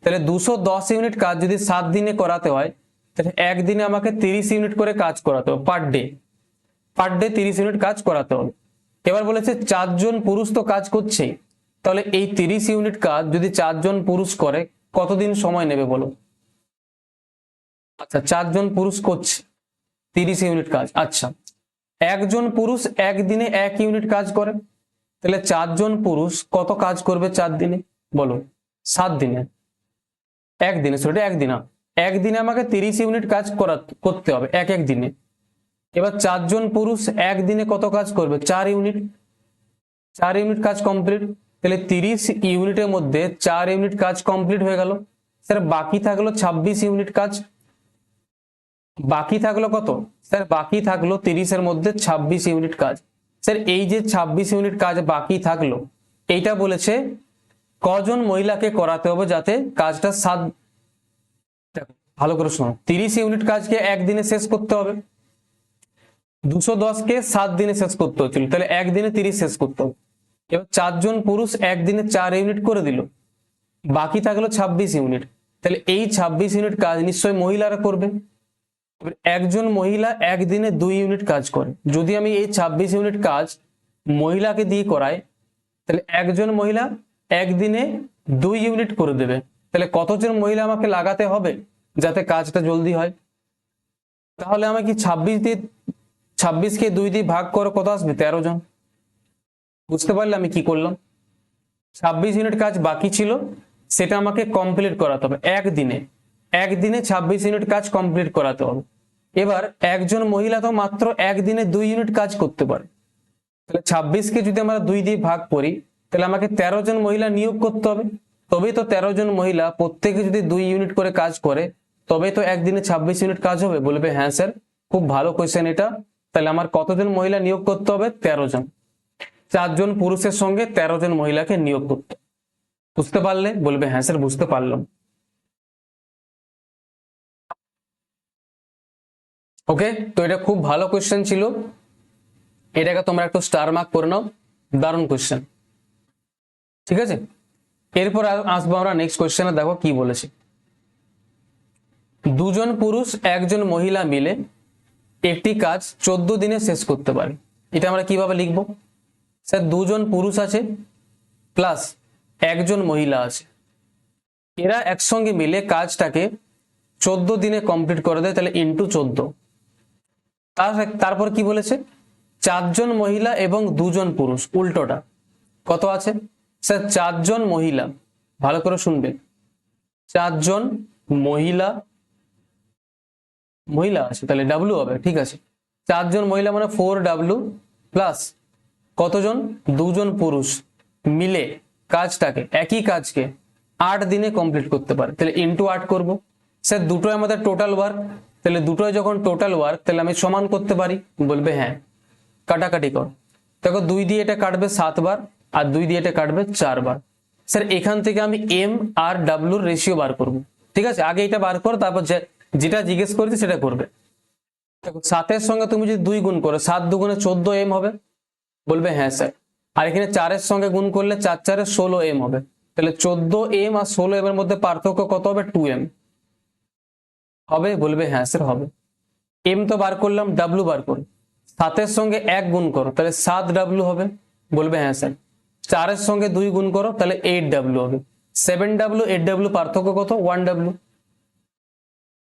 তাহলে 210 ইউনিট কাজ যদি 7 দিনে করাতে হয়, তাহলে একদিনে আমাকে 30 ইউনিট করে কাজ করাতে হবে, পার ডে 30 ইউনিট কাজ করাতে হবে। এবার বলেছে 4 জন পুরুষ তো কাজ করছেই, তাহলে এই 30 ইউনিট কাজ যদি 4 জন পুরুষ করে কতদিন সময় নেবে বলো? আচ্ছা 4 জন পুরুষ করছে 30 ইউনিট কাজ। আচ্ছা, একজন পুরুষ একদিনে 1 ইউনিট কাজ করে, তাহলে 4 জন পুরুষ কত কাজ করবে 4 দিনে বলো? 7 দিনে, একদিনে, সেটা একদিন, একদিনে আমাকে 30 ইউনিট কাজ করতে হবে এক দিনে। এবার 4 জন পুরুষ একদিনে কত কাজ করবে? 4 ইউনিট, 4 ইউনিট কাজ কমপ্লিট। তাহলে 30 ইউনিটের মধ্যে 4 ইউনিট কাজ কমপ্লিট হয়ে গেল। স্যার বাকি থাকলো 26 ইউনিট কাজ। বাকি থাকলো কত স্যার? বাকি থাকলো 30-এর মধ্যে 26 ইউনিট কাজ। স্যার এই যে 26 ইউনিট কাজ বাকি থাকলো, এইটা বলেছে কজন মহিলাকে করাতে হবে যাতে কাজটা ভালো করে শোনো, 30 ইউনিট কাজকে একদিনে শেষ করতে হবে, 210 কে 7 দিনে শেষ করতে হচ্ছিল, তাহলে একদিনে 30 শেষ করতে হবে। এবার 4 জন পুরুষ একদিনে 4 ইউনিট করে দিল, বাকি থাকলো 26 ইউনিট। তাহলে এই 26 ইউনিট কাজ নিশ্চয়ই মহিলারা করবে। এবার একজন মহিলা একদিনে 2 ইউনিট কাজ করে, যদি আমি এই 26 ইউনিট কাজ মহিলাকে দিয়ে করাই, তাহলে একজন মহিলা একদিনে 2 ইউনিট করে দেবে। তাহলে কতজন মহিলা আমাকে লাগাতে হবে যাতে কাজটা জলদি হয়? তাহলে আমি কি 26কে 2 দিয়ে ভাগ করে কত আসবে? 13 জন। বুঝতে পারলে আমি কি করলাম? 26 ইউনিট কাজ বাকি ছিল, সেটা আমাকে কমপ্লিট করাতে হবে একদিনে। 26 ইউনিট কাজ কমপ্লিট করাতে হবে। এবার একজন মহিলা তো মাত্র একদিনে 2 ইউনিট কাজ করতে পারে, তাহলে 26কে যদি আমরা 2 দিয়ে ভাগ করি, তাহলে আমাকে 13 জন মহিলা নিয়োগ করতে হবে। তবেই তো 13 জন মহিলা প্রত্যেকে যদি 2 ইউনিট করে কাজ করে, তবে তো একদিনে 26 ইউনিট কাজ হবে। বলবে হ্যাঁ স্যার, খুব ভালো কোয়েশ্চেন এটা। তাহলে আমার কতজন মহিলা নিয়োগ করতে হবে? 13 জন। 4 জন পুরুষের সঙ্গে 13 জন মহিলাকে নিয়োগ করতে। বুঝতে পারলে? বলবে হ্যাঁ স্যার বুঝতে পারলাম। ওকে, তো এটা খুব ভালো কোয়েশ্চেন ছিল, এটাকে তোমরা একটু স্টার মার্ক করে নাও, দারুণ কোয়েশ্চেন। ঠিক আছে, এরপর আসবো আমরা নেক্সট কোয়েশ্চেনে। দেখো কি বলেছে, 2 জন পুরুষ 1 জন মহিলা মিলে একটি কাজ 14 দিনে শেষ করতে পারে। এটা আমরা কিভাবে লিখবো? স্যার 2 জন পুরুষ আছে প্লাস 1 জন মহিলা আছে, এরা একসঙ্গে মিলে কাজটাকে 14 দিনে কমপ্লিট করে দেয়, তাহলে ইন্টু 14। তারপর কি বলেছে? 4 জন মহিলা এবং 2 জন পুরুষ, উল্টোটা কত আছে? স্যার 4 জন মহিলা, ভালো করে শুনবে, 4 জন মহিলা আছে, তাহলে ডাব্লু হবে। ঠিক আছে, 4 জন মহিলা মানে 4W প্লাস কতজন? 2 জন পুরুষ মিলে কাজটাকে, একই কাজকে 8 দিনে কমপ্লিট করতে পারে, তাহলে ইন্টু 8 করব। স্যার দুটোই আমাদের টোটাল ওয়ার্ক, তাহলে দুটোই যখন টোটাল ওয়ার্ক তাহলে আমি সমান করতে পারি। বলবে হ্যাঁ, কাটাকাটি কর। দেখো 2 দিয়ে এটা কাটবে 7 বার, আর 2 দিয়ে এটা কাটবে 4 বার। স্যার এখান থেকে আমি এম আর ডাব্লুর রেশিও বার করব। ঠিক আছে, আগে এটা বার করো, তারপর যেটা জিজ্ঞেস করেছি সেটা করবে। দেখো 7-এর সঙ্গে তুমি যদি 2 গুণ করো, 7 দুগুণে 14 এম হবে। বলবে হ্যাঁ স্যার। আর এখানে 4-এর সঙ্গে গুণ করলে 4 4-এ 16 এম হবে, তাহলে 14 এম আর 16 এম এর মধ্যে পার্থক্য কত হবে? 2 এম হবে। বলবে হ্যাঁ স্যার হবে। এম তো বার করলাম, ডাব্লু বার করো। 7-এর সঙ্গে 1 গুণ করো, তাহলে 7W হবে। বলবে হ্যাঁ স্যার। 4-এর সঙ্গে 2 গুণ করো, তাহলে 8W হবে। 7W 8W পার্থক্য কত? 1W।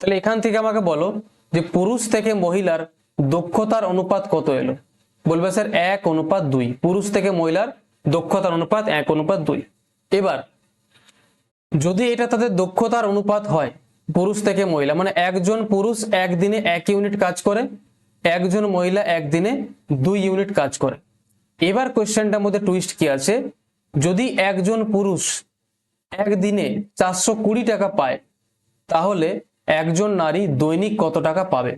তাহলে এখান থেকে আমাকে বলো যে পুরুষ থেকে মহিলার দক্ষতার অনুপাত কত এলো? বলবে স্যার 1:2। পুরুষ থেকে মহিলার দক্ষতার অনুপাত 1:2। এবার যদি এটা তাদের দক্ষতার অনুপাত হয়, পুরুষ থেকে মহিলা মানে একজন পুরুষ একদিনে 1 ইউনিট কাজ করে, একজন মহিলা একদিনে 2 ইউনিট কাজ করে। এবার কোয়েশ্চেনটার মধ্যে টুইস্ট কি আছে, যদি একজন পুরুষ একদিনে 420 টাকা পায়, তাহলে একজন নারী দৈনিক কত টাকা পাবে?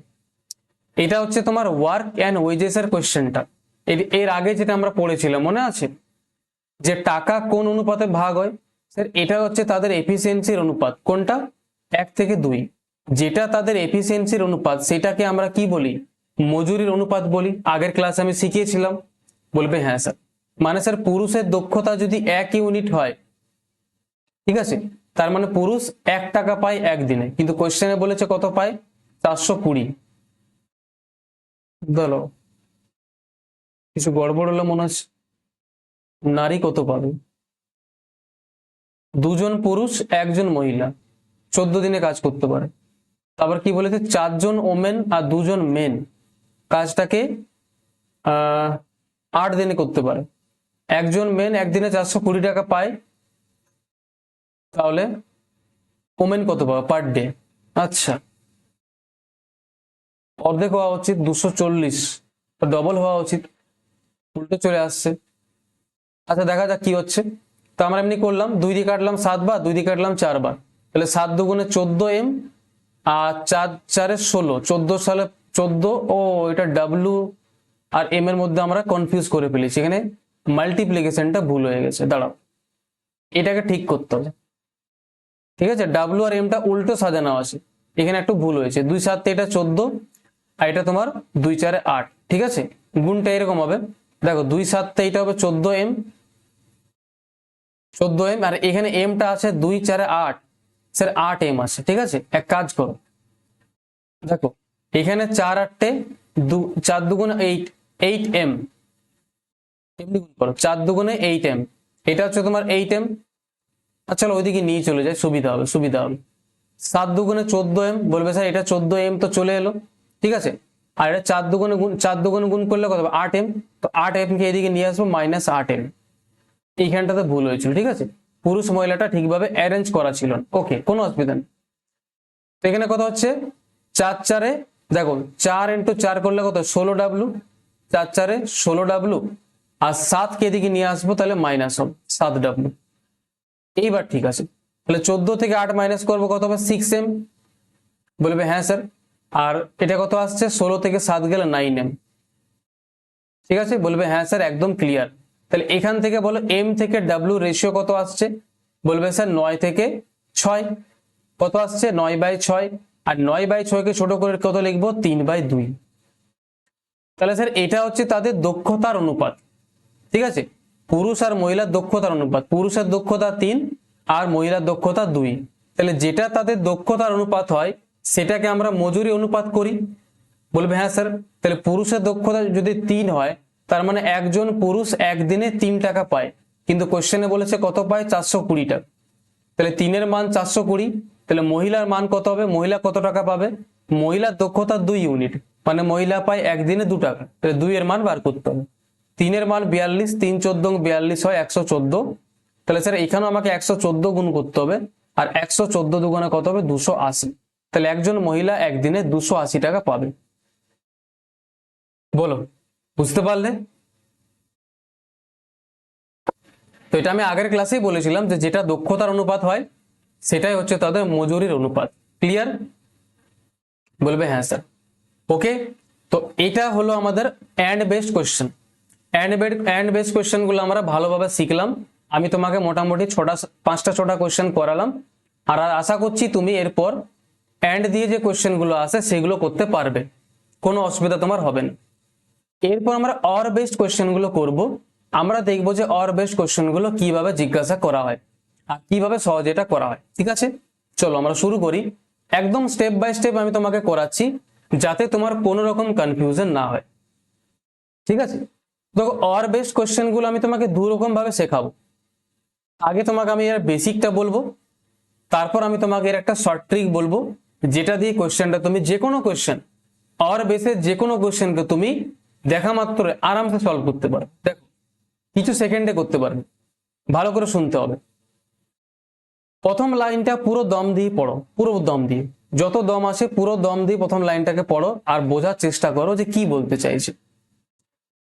এটা হচ্ছে তোমার ওয়ার্ক অ্যান্ড ওয়েজেস এর কোয়েশ্চেনটা। এর আগে যেটা আমরা পড়েছিলাম মনে আছে, যে টাকা কোন অনুপাতে ভাগ হয়? স্যার এটা হচ্ছে তাদের এফিসিয়েন্সির অনুপাত। কোনটা? 1:2। যেটা তাদের এফিসিয়েন্সির অনুপাত সেটাকে আমরা কি বলি? মজুরির অনুপাত বলি। আগের ক্লাসে আমি শিখিয়েছিলাম। বলবে হ্যাঁ স্যার। মানে স্যার পুরুষের দক্ষতা যদি 1 ইউনিট হয়, ঠিক আছে, তার মানে পুরুষ 1 টাকা পায় একদিনে, কিন্তু কোয়েশ্চেনে বলেছে কত পায়? 420। বলো, কিছু গড়বড় হলো মনে হচ্ছে। নারী কত পাবে? 2 জন পুরুষ 1 জন মহিলা 14 দিনে কাজ করতে পারে। তারপর কি বলেছে? 4 জন ওমেন আর 2 জন মেন কাজটাকে 8 দিনে করতে পারে। একজন মেন একদিনে 420 টাকা পায়, তাহলে ওমেন কত পাবে পার ডে? আচ্ছা, অর্ধেক হওয়া উচিত, 240, ডবল হওয়া উচিত, উল্টো চলে আসছে। আচ্ছা দেখা যাক কি হচ্ছে। তো আমরা এমনি করলাম, 2 দিয়ে কাটলাম 7 বার, 2 দিয়ে কাটলাম 4 বার, তাহলে 7 দুগুণে 14m আর 4 4 16, 14 সালে 14। ও এটা ডাব্লু আর এম এর মধ্যে আমরা কনফিউজ করে ফেলেছি, এখানে মাল্টিপ্লিকেশনটা ভুল হয়ে গেছে। দাঁড়াও, এটাকে ঠিক করতে হবে। ঠিক আছে, ডাব্লু আর এমটা উল্টো সাজানো আছে, এখানে একটু ভুল হয়েছে। 2 7 এটা 14 আর এটা তোমার 2 4 8। ঠিক আছে, গুণটা এরকম হবে, দেখো 2 7 এটা হবে 14m, 14m, আর এখানে এমটা আছে 2 4 8, স্যার 8m আছে। ঠিক আছে, এক কাজ করো, দেখো এখানে 4 8 4 দুগুণে 8, 8m, এমনি গুণ করো, 4 দুগুণে 8m, এটা হচ্ছে তোমার 8m। আচ্ছা চলো ওইদিকে নিয়ে চলে যায়, সুবিধা হবে, সুবিধা হবে। 7 দুগুণে 14m, বলবে স্যার এটা 14m তো চলে এলো। ঠিক আছে, আর এটা 4 দুগুণে গুণ, 4 দুগুণে গুণ করলে কত হবে 8m, তো 8m কে এদিকে নিয়ে আসবো -8m। এইখানটাতে ভুল হয়েছিল। ঠিক আছে, পুরুষ মহিলাটা ঠিকভাবে অ্যারেঞ্জ করা ছিল, ওকে কোনো অসুবিধা নেই। তো এখানে কত হচ্ছে 4 4 দেখো 4 × 4 করলে কত 16w, 4 4 16w, আর 7 কে এদিকে নিয়ে আসবো তাহলে মাইনাস হবে 7w। এইবার ঠিক আছে, তাহলে 14 থেকে 8 মাইনাস করবো কত হবে 6m, বলবে হ্যাঁ স্যার। আর এটা কত আসছে 16 থেকে 7 গেলে 9m। ঠিক আছে, বলবে হ্যাঁ স্যার একদম ক্লিয়ার। তাহলে এখান থেকে বলো m থেকে w রেশিও কত আসছে, বলবে স্যার 9 থেকে 6। কত আসছে 9/6, আর 9/6 কে ছোট করে কত লিখবো 3/2। তাহলে স্যার এটা হচ্ছে তাদের দক্ষতার অনুপাত। ঠিক আছে, পুরুষ আর মহিলার দক্ষতার অনুপাত, পুরুষের দক্ষতা 3 আর মহিলার দক্ষতা 2। তাহলে যেটা তাদের দক্ষতার অনুপাত হয় সেটাকে আমরা মজুরি অনুপাত করি, বলবে হ্যাঁ স্যার। তাহলে পুরুষের দক্ষতা যদি 3 হয়, তার মানে একজন পুরুষ একদিনে 3 টাকা পায়, কিন্তু কোশ্চেনে বলেছে কত পায় 420 টাকা। তাহলে 3 এর মান 420, তাহলে মহিলার মান কত হবে, মহিলা কত টাকা পাবে, মহিলার দক্ষতা 2 ইউনিট, মানে মহিলা পায় একদিনে 2 টাকা। তাহলে 2 এর মান বার করতে হবে। 3 এর মান 42, 3 14 42 হয় 114। তাহলে স্যার এখানেও আমাকে 114 গুণ করতে হবে, আর 114 দুগুণে কত হবে 280। তাহলে একজন মহিলা একদিনে 280 টাকা পাবে। বলো বুঝতে পারলে? তো এটা আমি আগের ক্লাসেই বলেছিলাম যে যেটা দক্ষতার অনুপাত হয় সেটাই হচ্ছে তাদের মজুরির অনুপাত। ক্লিয়ার? বলবে হ্যাঁ স্যার। ওকে, তো এটা হলো আমাদের and based question. And based question গুলো আমরা ভালোভাবে শিখলাম। আমি তোমাকে মোটামুটি 5টা 6টা কোশ্চেন করালাম, আর আশা করছি তুমি এরপর এন্ড দিয়ে যে কোশ্চেন গুলো আছে সেগুলো করতে পারবে, কোনো অসুবিধা তোমার হবে না। এরপর আমরা অর বেসড কোশ্চেন গুলো করবো। আমরা দেখবো যে অর বেসড কোশ্চেন গুলো কিভাবে জিজ্ঞাসা করা হয় আর কিভাবে সহজে এটা করা হয়। ঠিক আছে, চলো আমরা শুরু করি। একদম স্টেপ বাই স্টেপ আমি তোমাকে করাচ্ছি যাতে তোমার কোনো রকম কনফিউশন না হয়। ঠিক আছে, দেখো অর বেসড কোশ্চেন গুলো আমি তোমাকে 2 রকম ভাবে শেখাবো। আগে তোমাকে আমি এর বেসিকটা বলবো, তারপর আমি তোমাকে এর একটা শর্ট ট্রিক বলবো, যেটা দিয়ে কোশ্চেনটা তুমি যে কোনো কোশ্চেন, অর বেসের যে কোনো কোশ্চেনকে তুমি দেখা মাত্র আরামসে সলভ করতে পারো। দেখো কিছু সেকেন্ডে করতে পারবে, ভালো করে শুনতে হবে। প্রথম লাইনটা পুরো দম দিয়ে পড়ো, পুরো দম দিয়ে, যত দম আসে পুরো দম দিয়ে প্রথম লাইনটাকে পড়ো আর বোঝার চেষ্টা করো যে কি বলতে চাইছে।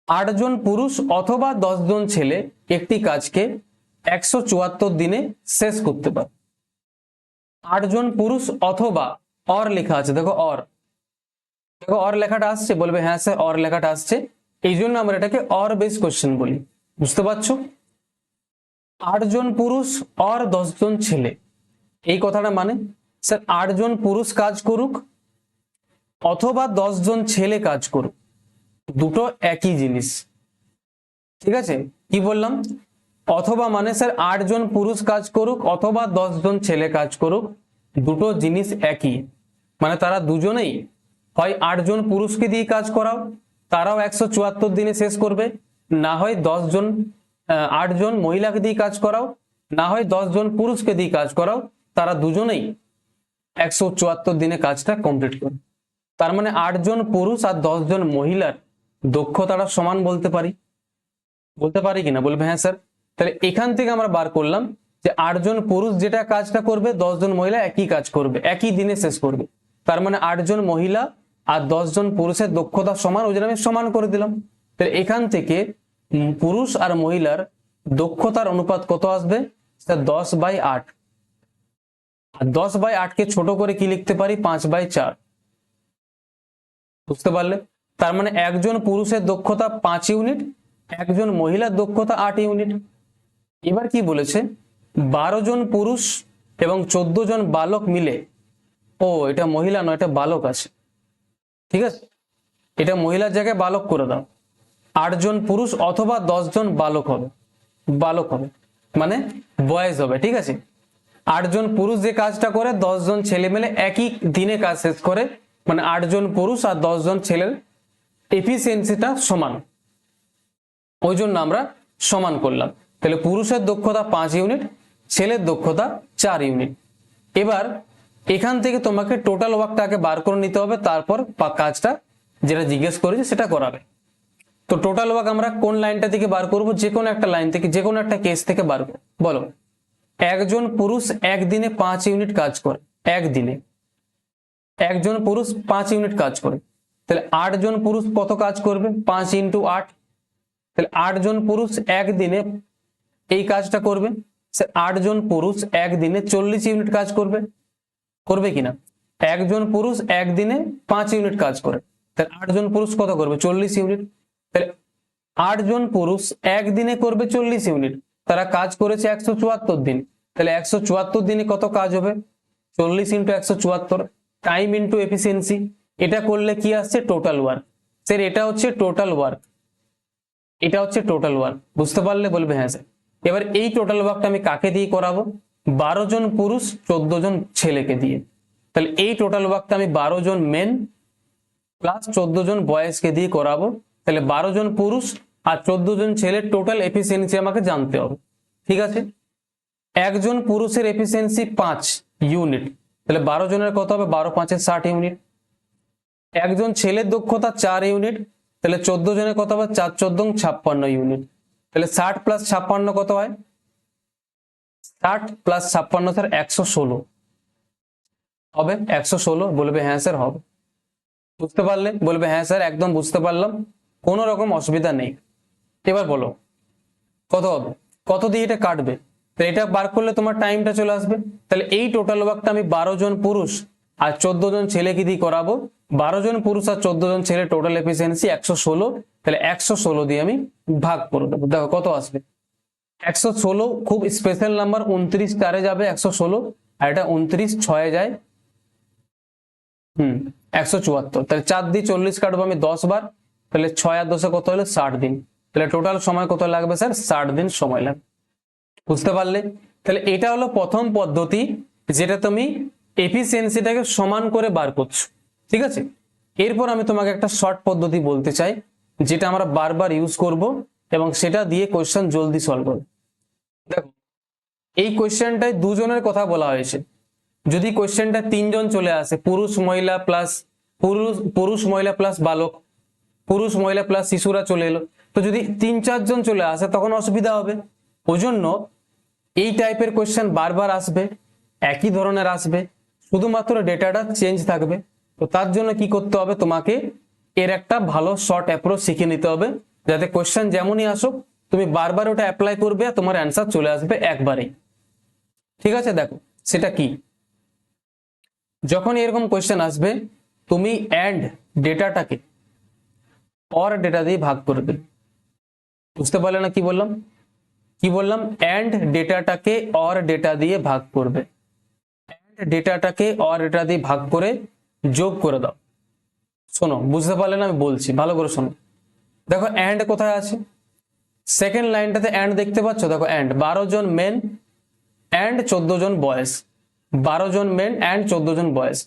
8 জন পুরুষ অথবা 10 জন ছেলে একটি কাজকে 174 দিনে শেষ করতে পারে। 8 জন পুরুষ অথবা, অর লেখা আছে, দেখো অর, দেখো অর লেখাটা আসছে, বলবে হ্যাঁ স্যার অর লেখাটা আসছে, এই জন্য আমরা এটাকে অর বেস কোশ্চেন বলি। বুঝতে পারছো? 8 জন পুরুষ আর 10 জন ছেলে, এই কথাটা মানে স্যার 8 জন পুরুষ কাজ করুক অথবা 10 জন ছেলে কাজ করুক, দুটো একই জিনিস। ঠিক আছে, কি বললাম? অথবা মানে স্যার 8 জন পুরুষ কাজ করুক অথবা 10 জন ছেলে কাজ করুক, দুটো জিনিস একই, মানে তারা দুজনেই হয় 8 জন পুরুষকে দিয়ে কাজ করাও, তারাও 174 দিনে শেষ করবে, না হয় 8 জন মহিলাকে দিয়ে কাজ করাও, না হয় 10 জন পুরুষকে দিয়ে কাজ করাও, তারা দুজনেই 174 দিনে কাজটা কমপ্লিট করবে। তার মানে 8 জন পুরুষ আর 10 জন মহিলার দক্ষতাটা সমান বলতে পারি, বলতে পারি কিনা? বলবে হ্যাঁ স্যার। তাহলে এখান থেকে আমরা বার করলাম যে 8 জন পুরুষ যেটা কাজটা করবে 10 জন মহিলা একই কাজ করবে, একই দিনে শেষ করবে। তার মানে 8 জন মহিলা আর 10 জন পুরুষের দক্ষতা সমান, ওই জন্য আমি সমান করে দিলাম। তাহলে এখান থেকে পুরুষ আর মহিলার দক্ষতার অনুপাত কত আসবে? 10/8। আর 10/8 ছোট করে কি লিখতে পারি? 5/4। বুঝতে পারলে? তার মানে একজন পুরুষের দক্ষতা 5 ইউনিট, একজন মহিলার দক্ষতা 8 ইউনিট। এবার কি বলেছে? 12 জন পুরুষ এবং 14 জন বালক মিলে, ও এটা মহিলা নয়, এটা বালক আছে, ঠিক আছে, এটা মহিলার জায়গায় বালক করে দাও। 8 জন পুরুষ অথবা 10 জন বালক হবে, বালক হবে মানে বয়েজ হবে, ঠিক আছে। 8 জন পুরুষ যে কাজটা করে 10 জন ছেলে মিলে একই দিনে কাজ শেষ করে, মানে 8 জন পুরুষ আর 10 জন ছেলের এফিসিয়েন্সিটা সমান, ওই জন্য আমরা সমান করলাম। তাহলে পুরুষের দক্ষতা 5 ইউনিট, ছেলের দক্ষতা 4 ইউনিট। এবার এখান থেকে তোমাকে টোটাল ওয়ার্কটাকে বার করে নিতে হবে, তারপর কাজটা যেটা জিজ্ঞেস করেছে সেটা করাবে। তো টোটাল ওয়ার্ক আমরা কোন লাইনটা থেকে বার করব? যে কোনো একটা লাইন থেকে, যে কোনো একটা কেস থেকে বার করব। বলো, একজন পুরুষ একদিনে 5 ইউনিট কাজ করে, একদিনে একজন পুরুষ 5 ইউনিট কাজ করে, তাহলে 8 জন পুরুষ কত কাজ করবে? 5 × 8, তাহলে 8 জন পুরুষ একদিনে এই কাজটা করবে। 8 জন পুরুষ একদিনে 40 ইউনিট কাজ করবে, করবে কিনা? একজন পুরুষ একদিনে 5 ইউনিট কাজ করে, তাহলে 8 জন পুরুষ কত করবে? 40 ইউনিট। তাহলে 8 জন পুরুষ একদিনে করবে 40 ইউনিট, তারা কাজ করেছে 174 দিন, তাহলে 174 দিনে কত কাজ হবে? 40 × 174, টাইম ইন্টু এফিসিয়েন্সি। এটা করলে কি আসছে? Total work. স্যার এটা হচ্ছে টোটাল ওয়ার্ক, এটা হচ্ছে টোটাল ওয়ার্ক। বুঝতে পারলে বলবে হ্যাঁ স্যার। এবার এই টোটাল ওয়ার্কটা আমি কাকে দিয়ে করাবো? 12 জন পুরুষ 14 জন ছেলেকে দিয়ে। তাহলে এই টোটাল ওয়ার্কটা আমি 12 জন মেন প্লাস 14 জন বয়েজকে দিয়ে করাবো। তাহলে 12 জন পুরুষ আর 14 জন ছেলের টোটাল এফিসিয়েন্সি আমাকে জানতে হবে, ঠিক আছে। একজন পুরুষের এফিসিয়েন্সি 5 ইউনিট, তাহলে 12 জনের কত হবে? 12 × 5 = 60 ইউনিট। একজন ছেলের দক্ষতা 4 ইউনিট, তাহলে 14 জনের কত হবে? 4 × 14 = 56 ইউনিট। তাহলে 60 + 56 কত হয়? 60 + 56 স্যার 116 হবে। 116 বলবে হ্যাঁ স্যার হবে। বুঝতে পারলে? বলবে হ্যাঁ স্যার একদম বুঝতে পারলাম, কোনো রকম অসুবিধা নেই। এবার বলো কত হবে, কত দিয়ে এটা কাটবে? তো এটা বার করলে তোমার টাইমটা চলে আসবে। তাহলে এই টোটাল ওয়ার্কটা আমি 12 জন পুরুষ আর 14 জন ছেলেকে দিয়ে করাবো। 12 জন পুরুষ আর 14 জন ছেলে টোটাল এফিসিয়েন্সি 116, তাহলে 116 দিয়ে আমি ভাগ করে দেবো। দেখো কত আসবে? 116 খুব স্পেশাল নাম্বার, 29 4-এ যাবে 116, আর এটা 29 6-এ যায় 174। তাহলে 4 দিয়ে 40 কাটবো আমি 10 বার, তাহলে 6 আর 10-এ কত হলো? 60 দিন। তাহলে টোটাল সময় কত লাগবে স্যার? 60 দিন সময় লাগবে। বুঝতে পারলে? তাহলে এটা হলো প্রথম পদ্ধতি, যেটা তুমি এফিসিয়েন্সিটাকে সমান করে বার করছো, ঠিক আছে। এরপর আমি তোমাকে একটা শর্ট পদ্ধতি বলতে চাই, যেটা আমরা বারবার ইউজ করব এবং সেটা দিয়ে কোশ্চেন জলদি সলভ হবে। দেখো এই কোশ্চেনটায় দুজনের কথা বলা হয়েছে। যদি কোশ্চেনটা 3 জন চলে আসে, পুরুষ মহিলা প্লাস পুরুষ মহিলা প্লাস বালক, পুরুষ মহিলা প্লাস শিশুরা চলে এলো, তো যদি 3-4 জন চলে আসে তখন অসুবিধা হবে। ওই জন্য এই টাইপের কোশ্চেন বারবার আসবে, একই ধরনের আসবে, শুধুমাত্র ডেটাটা চেঞ্জ থাকবে। তো তার জন্য কি করতে হবে? তোমাকে এর একটা ভালো শর্ট অ্যাপ্রোচ শিখে নিতে হবে, যাতে কোশ্চেন যেমনই আসুক তুমি বারবার ওটা অ্যাপ্লাই করবে আর তোমার অ্যান্সার চলে আসবে একবারে, ঠিক আছে। দেখো সেটা কি, যখন এরকম কোশ্চেন আসবে তুমি অ্যান্ড ডেটাটাকে অর ডেটা দিয়ে ভাগ করে দেবে। বুঝতে পারলে না কি বললাম? কি বললাম? অ্যান্ড ডেটাটাকে অর ডেটা দিয়ে ভাগ করবে, অ্যান্ড ডেটাটাকে অর ডেটা দিয়ে ভাগ করে যোগ করে দাও। শোনো, বুঝতে পারলে না? আমি বলছি ভালো করে শোনো। দেখো অ্যান্ড কোথায় আছে? সেকেন্ড লাইনটাতে অ্যান্ড দেখতে পাচ্ছ? দেখো অ্যান্ড 12 জন মেন অ্যান্ড 14 জন বয়েজ, 12 জন মেন অ্যান্ড 14 জন বয়েজ।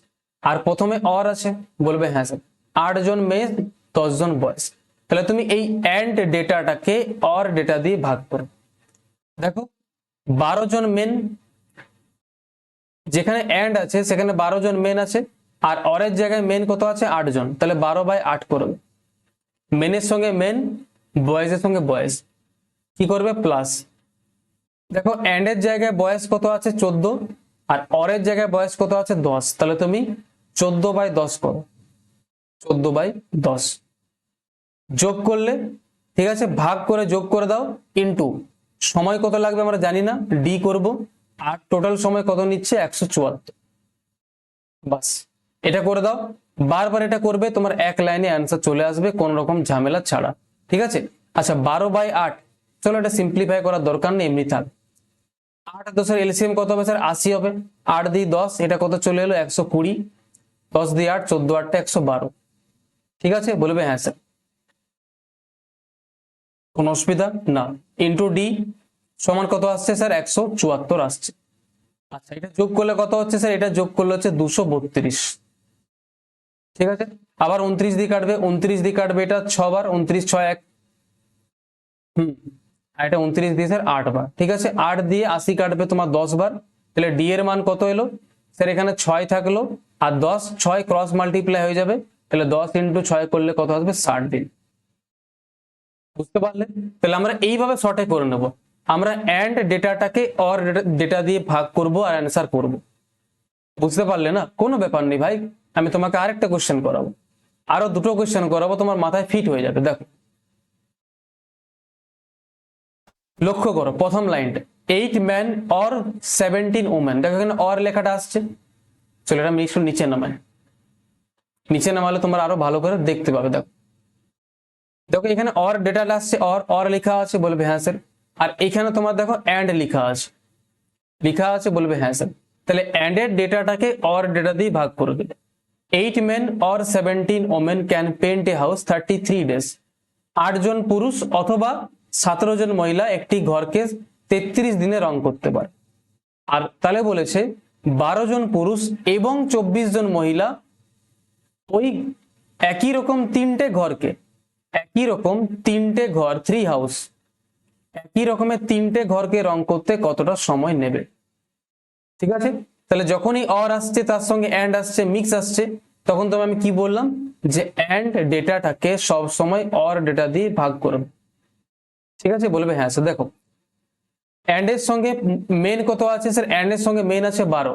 আর প্রথমে অর আছে, বলবে হ্যাঁ স্যার 8 জন মেন 10 জন বয়েজ। তাহলে তুমি এই অ্যান্ড ডেটাটাকে অর ডেটা দিয়ে ভাগ করো। দেখো 12 জন মেন, যেখানে অ্যান্ড আছে সেখানে 12 জন মেন আছে, আর অরের জায়গায় মেন কত আছে? 8 জন, তাহলে 12/8 করবে। মেনের সঙ্গে মেন, বয়েজের সঙ্গে বয়েজ কি করবে? প্লাস। দেখো অ্যান্ড এর জায়গায় বয়েজ কত আছে? 14, আর অরের জায়গায় বয়েজ কত আছে? 10, তাহলে তুমি 14/10 করো, 14/10 যোগ করলে, ঠিক আছে, ভাগ করে যোগ করে দাও ইন্টু সময় কত লাগবে আমরা জানি না, ডি করব, আর টোটাল সময় কত নিচ্ছে 174। বাস এটা করে দাও, বারবার এটা করবে, তোমার এক লাইনে অ্যান্সার চলে আসবে কোন রকম ঝামেলা ছাড়া। ঠিক আছে। আচ্ছা 12/8, চলো এটা সিম্পলিফাই করার দরকার নেই, এমনি থাক। 8 আর 10 এর এলসিএম কত হবে স্যার? 80 হবে। 8 দিয়ে 10, এটা কত চলে এলো? 120। 10 দিয়ে 8, 14 8 112। ঠিক আছে, বলবে হ্যাঁ স্যার। কোনো অসুবিধা না। ইন্টু ডি সমান কত আসছে স্যার? 174 আসছে। আচ্ছা এটা যোগ করলে কত হচ্ছে স্যার? এটা যোগ করলে হচ্ছে 232। ঠিক আছে, আবার 29 দিয়ে কাটবে, 29 দিয়ে কাটবে, এটা 6 বার, 29 6 1। আর এটা 29 দিয়ে স্যার 8 বার। ঠিক আছে, 8 দিয়ে 80 কাটবে তোমার 10 বার। তাহলে ডি এর মান কত এলো স্যার? এখানে 6 থাকলো আর 10, 6 ক্রস মাল্টিপ্লাই হয়ে যাবে, তাহলে 10 ইন্টু 6 করলে কত আসবে? 60 দিন। বুঝতে পারলে? তাহলে আমরা এইভাবে শর্টে করে নেব, আমরা এন্ড ডেটাটাকে অর ডেটা দিয়ে ভাগ করব আর অ্যান্সার করব। বুঝতে পারলে না? কোনো ব্যাপার নেই ভাই, আমি তোমাকে আরেকটা কোশ্চেন করাবো, আরো দুটো কোশ্চেন করাবো, তোমার মাথায় ফিট হয়ে যাবে। দেখো লক্ষ্য করো প্রথম লাইনটা, 8 ম্যান অর 17 ওমেন। দেখো এখানে অর লেখাটা আসছে, চলো এটা আমি নিচে নামাই, নিচে নামালে তোমরা আরো ভালো করে দেখতে পাবে। দেখো দেখো এখানে অর ডেটাটা আসছে, অর অর লেখা আছে, বলবে হ্যাঁ স্যার। আর এখানে তোমার দেখো এন্ড লেখা আছে, লেখা আছে, বলবে হ্যাঁ স্যার। তাহলে এন্ড এর ডেটাটাকে অর ডেটা দিয়ে ভাগ করে দেবে। 8 men or 17 women can paint a house 33 days. 8 জন পুরুষ অথবা 17 জন মহিলা একটি ঘরকে 33 দিনে রং করতে পারে। আর তাহলে বলেছে 12 জন পুরুষ এবং 24 জন মহিলা ওই একই রকম তিনটে ঘরকে, একই রকম তিনটে ঘর, 3 হাউস, একই রকমের তিনটে ঘরকে রং করতে কতটা সময় নেবে। ঠিক আছে, তাহলে যখনই অর আসছে তার সঙ্গে এন্ড আসছে, মিক্স আসছে, তখন তো আমি কি বললাম যে এন্ড ডেটাটাকে সব সময় অর ডেটা দিয়ে ভাগ করবে। ঠিক আছে, বলবে হ্যাঁ স্যার। দেখো এন্ড এর সঙ্গে মেন কত আছে স্যার? এন্ড এর সঙ্গে মেন আছে 12।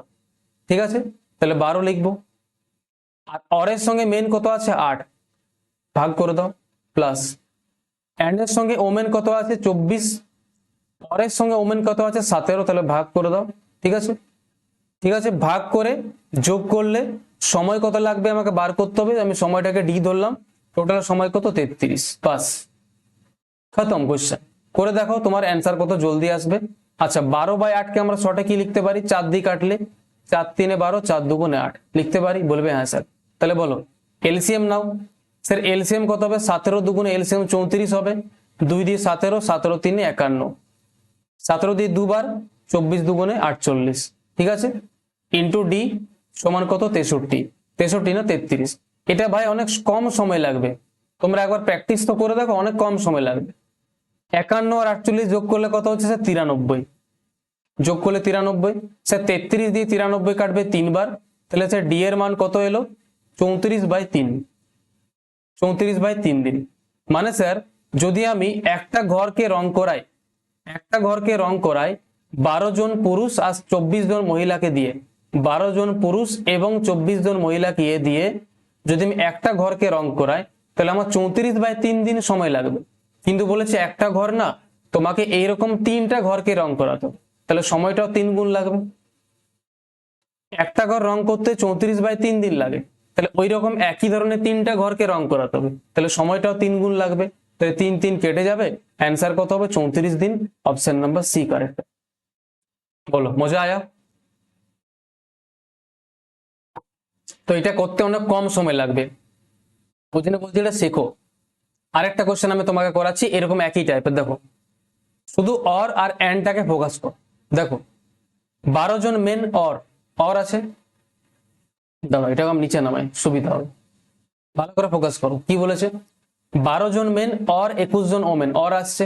ঠিক আছে, তাহলে 12 লিখবো। আর অর এর সঙ্গে মেন কত আছে? 8, ভাগ করে দাও, প্লাস এন্ড এর সঙ্গে ওমেন কত আছে? 24। অর এর সঙ্গে ওমেন কত আছে? 17, তাহলে ভাগ করে দাও। ঠিক আছে, ঠিক আছে, ভাগ করে যোগ করলে সময় কত লাগবে আমাকে বার করতে হবে, আমি সময়টাকে ডি ধরলাম, টোটাল সময় কত? 33। বাস খতম কোশ্চেন। করে দেখো তোমার অ্যান্সার কত জলদি আসবে। আচ্ছা 12/8 কে আমরা শর্টে কি লিখতে পারি? 4 দিয়ে কাটলে 4 3 12, 4 2 8 লিখতে পারি, বলবে হ্যাঁ স্যার। তাহলে বলো এলসিএম নাও স্যার। এলসিএম কত হবে? 17 2 এলসিএম 34 হবে, 2 দিয়ে 17, 17 3 51, 17 দিয়ে দুবার, 24 2 48। ঠিক আছে, ইন্টু ডি সমান কত? 63। 63 না 33। এটা ভাই অনেক কম সময় লাগবে, তোমরা একবার প্র্যাকটিস তো করে দেখো, অনেক কম সময় লাগবে। 51 আর 48 যোগ করলে কত হচ্ছে স্যার? 93। যোগ করলে 93 স্যার, 33 দিয়ে 93 কাটবে 3 বার, তাহলে স্যার ডি এর মান কত এলো? 34/3। 34/3 দিন। মানে স্যার যদি আমি একটা ঘরকে রং করাই, একটা ঘরকে রং করাই 12 জন পুরুষ আর 24 জন মহিলাকে দিয়ে, 12 জন পুরুষ এবং 24 জন মহিলাকে দিয়ে যদি আমি একটা ঘরকে রং করাই, তাহলে আমার 34/3 দিন সময় লাগবে। কিন্তু বলেছে একটা ঘর না, তোমাকে এইরকম 3টা ঘরকে রং করাতে হবে, তাহলে সময়টাও 3 গুণ লাগবে। একটা ঘর রং করতে 34/3 দিন লাগে, তাহলে ওই রকম একই ধরনের 3টা ঘরকে রং করাতে হবে, তাহলে সময়টাও 3 গুণ লাগবে। তাহলে 3 3 কেটে যাবে, অ্যান্সার কত হবে? 34 দিন। Option number C correct. বলো মজা আয়া? তো এটা করতে অনেক কম সময় লাগবে, বুঝলে? বলছি এটা শেখো। আরেকটা কোশ্চেন আমি তোমাকে করাচ্ছি এরকম একই টাইপের। দেখো শুধু অর আর এন্ডটাকে ফোকাস কর। দেখো 12 জন মেন অর আছে, দাঁড়াও এটাকে আমি নিচে নামাই, সুবিধা হবে। ভালো করে ফোকাস করো, কি বলেছে? 12 জন মেন অর 21 জন ওমেন, অর আসছে,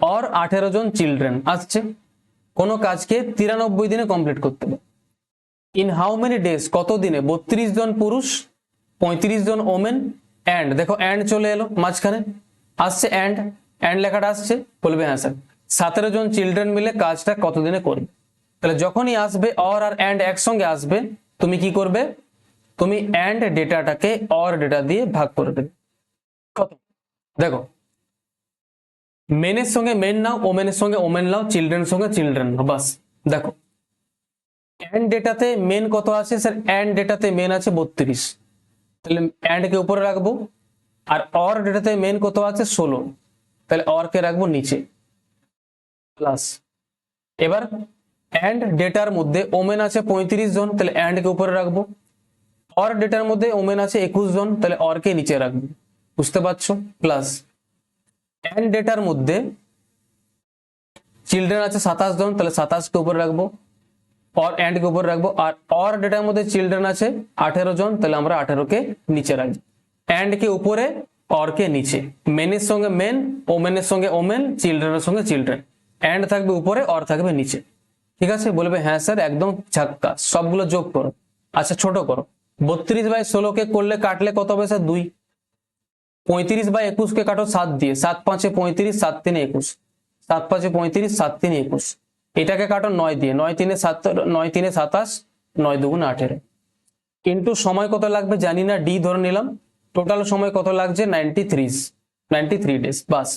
অর 18 জন চিলড্রেন আসছে। কোনো কাজকে 93 দিনে কমপ্লিট করতে হবে। ইন হাউ মেনি ডেজ, কত দিনে? 32 জন পুরুষ, 35 জন ওমেন, এন্ড দেখো এন্ড চলে এলো মাঝখানে, আসছে এন্ড, এন্ড লেখাটা আসছে, বলবে হ্যাঁ স্যার। 17 জন চিলড্রেন মিলে কাজটা কত দিনে করবে। তাহলে যখনই আসবে অর আর এন্ড একসঙ্গে আসবে, তুমি কি করবে? তুমি এন্ড ডেটাটাকে অর ডেটা দিয়ে ভাগ করে দেবে। কত? দেখো মেনের সঙ্গে মেন নাও, ওমেনের সঙ্গে ওমেন নাও, চিলড্রেন সঙ্গে চিলড্রেন নাও, বাস। দেখো এন্ড ডেটাতে মেন কত আছে স্যার? এন্ড ডেটাতে মেন আছে 32, তাহলে এন্ড কে উপরে রাখবো। আর অর ডেটাতে মেন কত আছে? 16, তাহলে অর কে রাখবো নিচে, প্লাস। এবার এন্ড ডেটার মধ্যে ওমেন আছে 35 জন, তাহলে এন্ড কে উপরে রাখবো। অর ডেটার মধ্যে ওমেন আছে 21 জন, তাহলে অর কে নিচে রাখবো, বুঝতে পারছো? প্লাস এন্ড ডেটার মধ্যে চিলড্রেন আছে 27 জন, তাহলে 27 কে উপরে রাখবো, और एंड के ऊपर रखबो। और डेटार मध्य चिल्ड्रेन আছে 18 জন, তাহলে আমরা 18 কে নিচে রাখবো। एंड के উপরে और के নিচে, মেনের সঙ্গে মেন, ওমেনের সঙ্গে ওমেন, চিলড্রেনের সঙ্গে চিলড্রেন, এন্ড থাকবে উপরে और থাকবে নিচে। ঠিক আছে? বলবে হ্যাঁ স্যার একদম ঝাক্কা, সবগুলো যোগ করো। আচ্ছা ছোট করো, 32/16 কে করলে কাটলে কত হবে স্যার? 2। 35/21 কে কাটো 7 দিয়ে, 7 5 35, 7 3 21, 7 5 35, 7 3 21। এটাকে কাটো 9 দিয়ে, 9 3 7, 9 3 27, 9 2 18। কিন্তু সময় কত লাগবে জানি না, ডি ধরে নিলাম। টোটাল সময় কত লাগছে? 93 ডেজ। বাস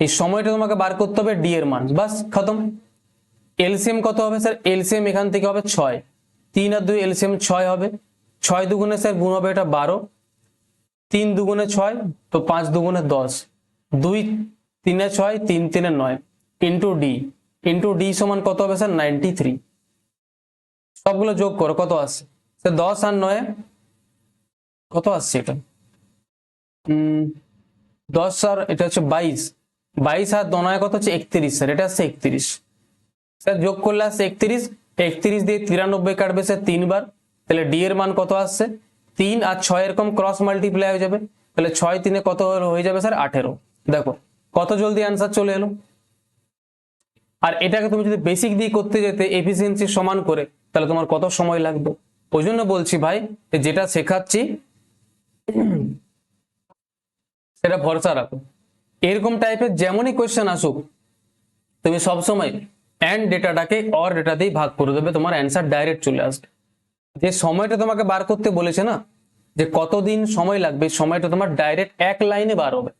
এই সময়টা তোমাকে বার করতে হবে, ডি এর মান, বাস খতম। এলসিএম কত হবে স্যার? এলসিএম এখান থেকে হবে 6, 3 আর 2 এলসিএম 6 হবে। 6 দুগুণে স্যার গুণ হবে এটা 12, 3 দুগুণে 6, তো 5 দুগুণে 10, 2 3 6, 3 3 9, ইন্টু ডি সমান কত হবে স্যার? 93। সবগুলো যোগ করো, কত আসছে স্যার? 10 আর 9 কত আসছে এটা? 10 আর এটা হচ্ছে 22, 22 আর 9 কত হচ্ছে? 31 স্যার, এটা আসছে 31। স্যার যোগ করলে আসছে 31, 31 দিয়ে 93 কাটবে স্যার 3 বার, তাহলে ডি এর মান কত আসছে? 3 আর 6 এরকম ক্রস মাল্টিপ্লাই হয়ে যাবে, তাহলে 6 3 কত হয়ে যাবে স্যার? 18। দেখো কত জলদি অ্যান্সার চলে এলো। আর এটাকে তুমি যদি বেসিক দিয়ে করতে যেতে এফিসিয়েন্সি সমান করে, তাহলে তোমার কত সময় লাগবে? ওই জন্য বলছি ভাই, যেটা শেখাচ্ছি সেটা ভরসা রাখো। এরকম টাইপের যেমনই কোয়েশ্চেন আসুক, তুমি সবসময় এন্ড ডেটাটাকে অর ডেটা দিয়ে ভাগ করে দেবে, তোমার অ্যান্সার ডাইরেক্ট চলে আসবে। যে সময়টা তোমাকে বার করতে বলেছে না, যে কতদিন সময় লাগবে, সময়টা তোমার ডাইরেক্ট এক লাইনে বার হবে,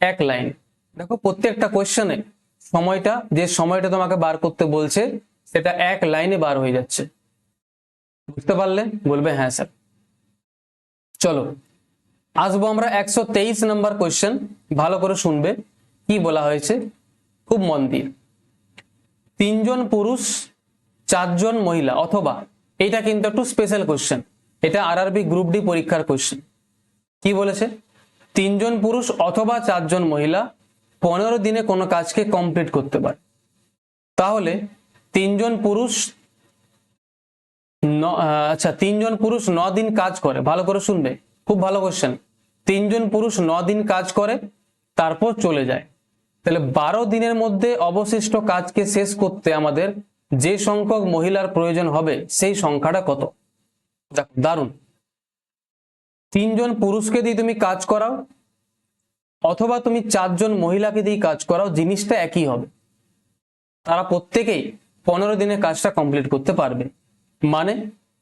এক লাইনে। দেখো প্রত্যেকটা কোয়েশ্চেনে সময়টা, যে সময়টা তোমাকে বার করতে বলছে সেটা এক লাইনে বার হয়ে যাচ্ছে, বুঝতে পারলে? বলবে হ্যাঁ স্যার। চলো আসবো আমরা 123 নম্বর কোয়েশ্চেন, ভালো করে শুনবে কি বলা হয়েছে, খুব মন দিয়ে। 3 জন পুরুষ 4 জন মহিলা, অথবা এটা কিন্তু একটু স্পেশাল কোয়েশ্চেন, এটা আরআরবি গ্রুপ ডি পরীক্ষার কোয়েশ্চেন। কি বলেছে? 3 জন পুরুষ অথবা 4 জন মহিলা 15 দিনে কোনো কাজকে কমপ্লিট করতে পারে। তাহলে 3 জন পুরুষ 3 জন পুরুষ 9 দিন কাজ করে, ভালো করে শুনবে, খুব ভালো কোশ্চেন। 3 জন পুরুষ 9 দিন কাজ করে তারপর চলে যায়, তাহলে 12 দিনের মধ্যে অবশিষ্ট কাজকে শেষ করতে আমাদের যে সংখ্যক মহিলার প্রয়োজন হবে সেই সংখ্যাটা কত? দেখো দারুণ, 3 জন পুরুষকে দিয়ে তুমি কাজ করাও অথবা তুমি 4 জন মহিলাকে দিয়ে কাজ করাও, জিনিসটা একই হবে, তারা প্রত্যেকেই 15 দিনে কাজটা কমপ্লিট করতে পারবে। মানে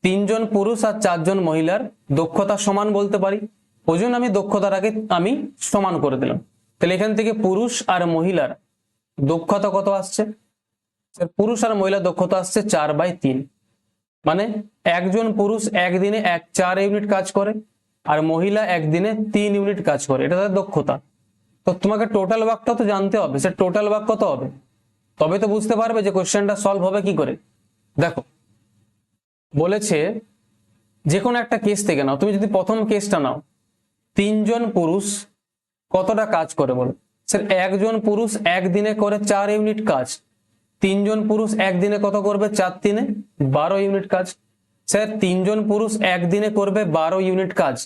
3 জন পুরুষ আর 4 জন মহিলার দক্ষতা সমান বলতে পারি, ওই জন্য আমি দক্ষতাটাকে আমি সমান করে দিলাম। তাহলে এখান থেকে পুরুষ আর মহিলার দক্ষতা কত আসছে? পুরুষ আর মহিলার দক্ষতা আসছে 4/3, মানে একজন পুরুষ একদিনে 4 ইউনিট কাজ করে আর মহিলা একদিনে 3 ইউনিট কাজ করে, এটা তাদের দক্ষতা। তো তোমাকে টোটাল ওয়ার্কটা তো জানতে হবে, সে টোটাল ওয়ার্ক কত হবে, তবে তো বুঝতে পারবে যে কোশ্চেনটা সলভ হবে কি করে। দেখো বলেছে যে কোনো একটা কেস থেকে নাও, তুমি যদি প্রথম কেসটা নাও, 3 জন পুরুষ কতটা কাজ করে বলো? স্যার একজন পুরুষ একদিনে করে 4 ইউনিট কাজ, 3 জন পুরুষ একদিনে কত করবে? 4 3 12 ইউনিট কাজ। স্যার 3 জন পুরুষ একদিনে করবে 12 ইউনিট কাজ,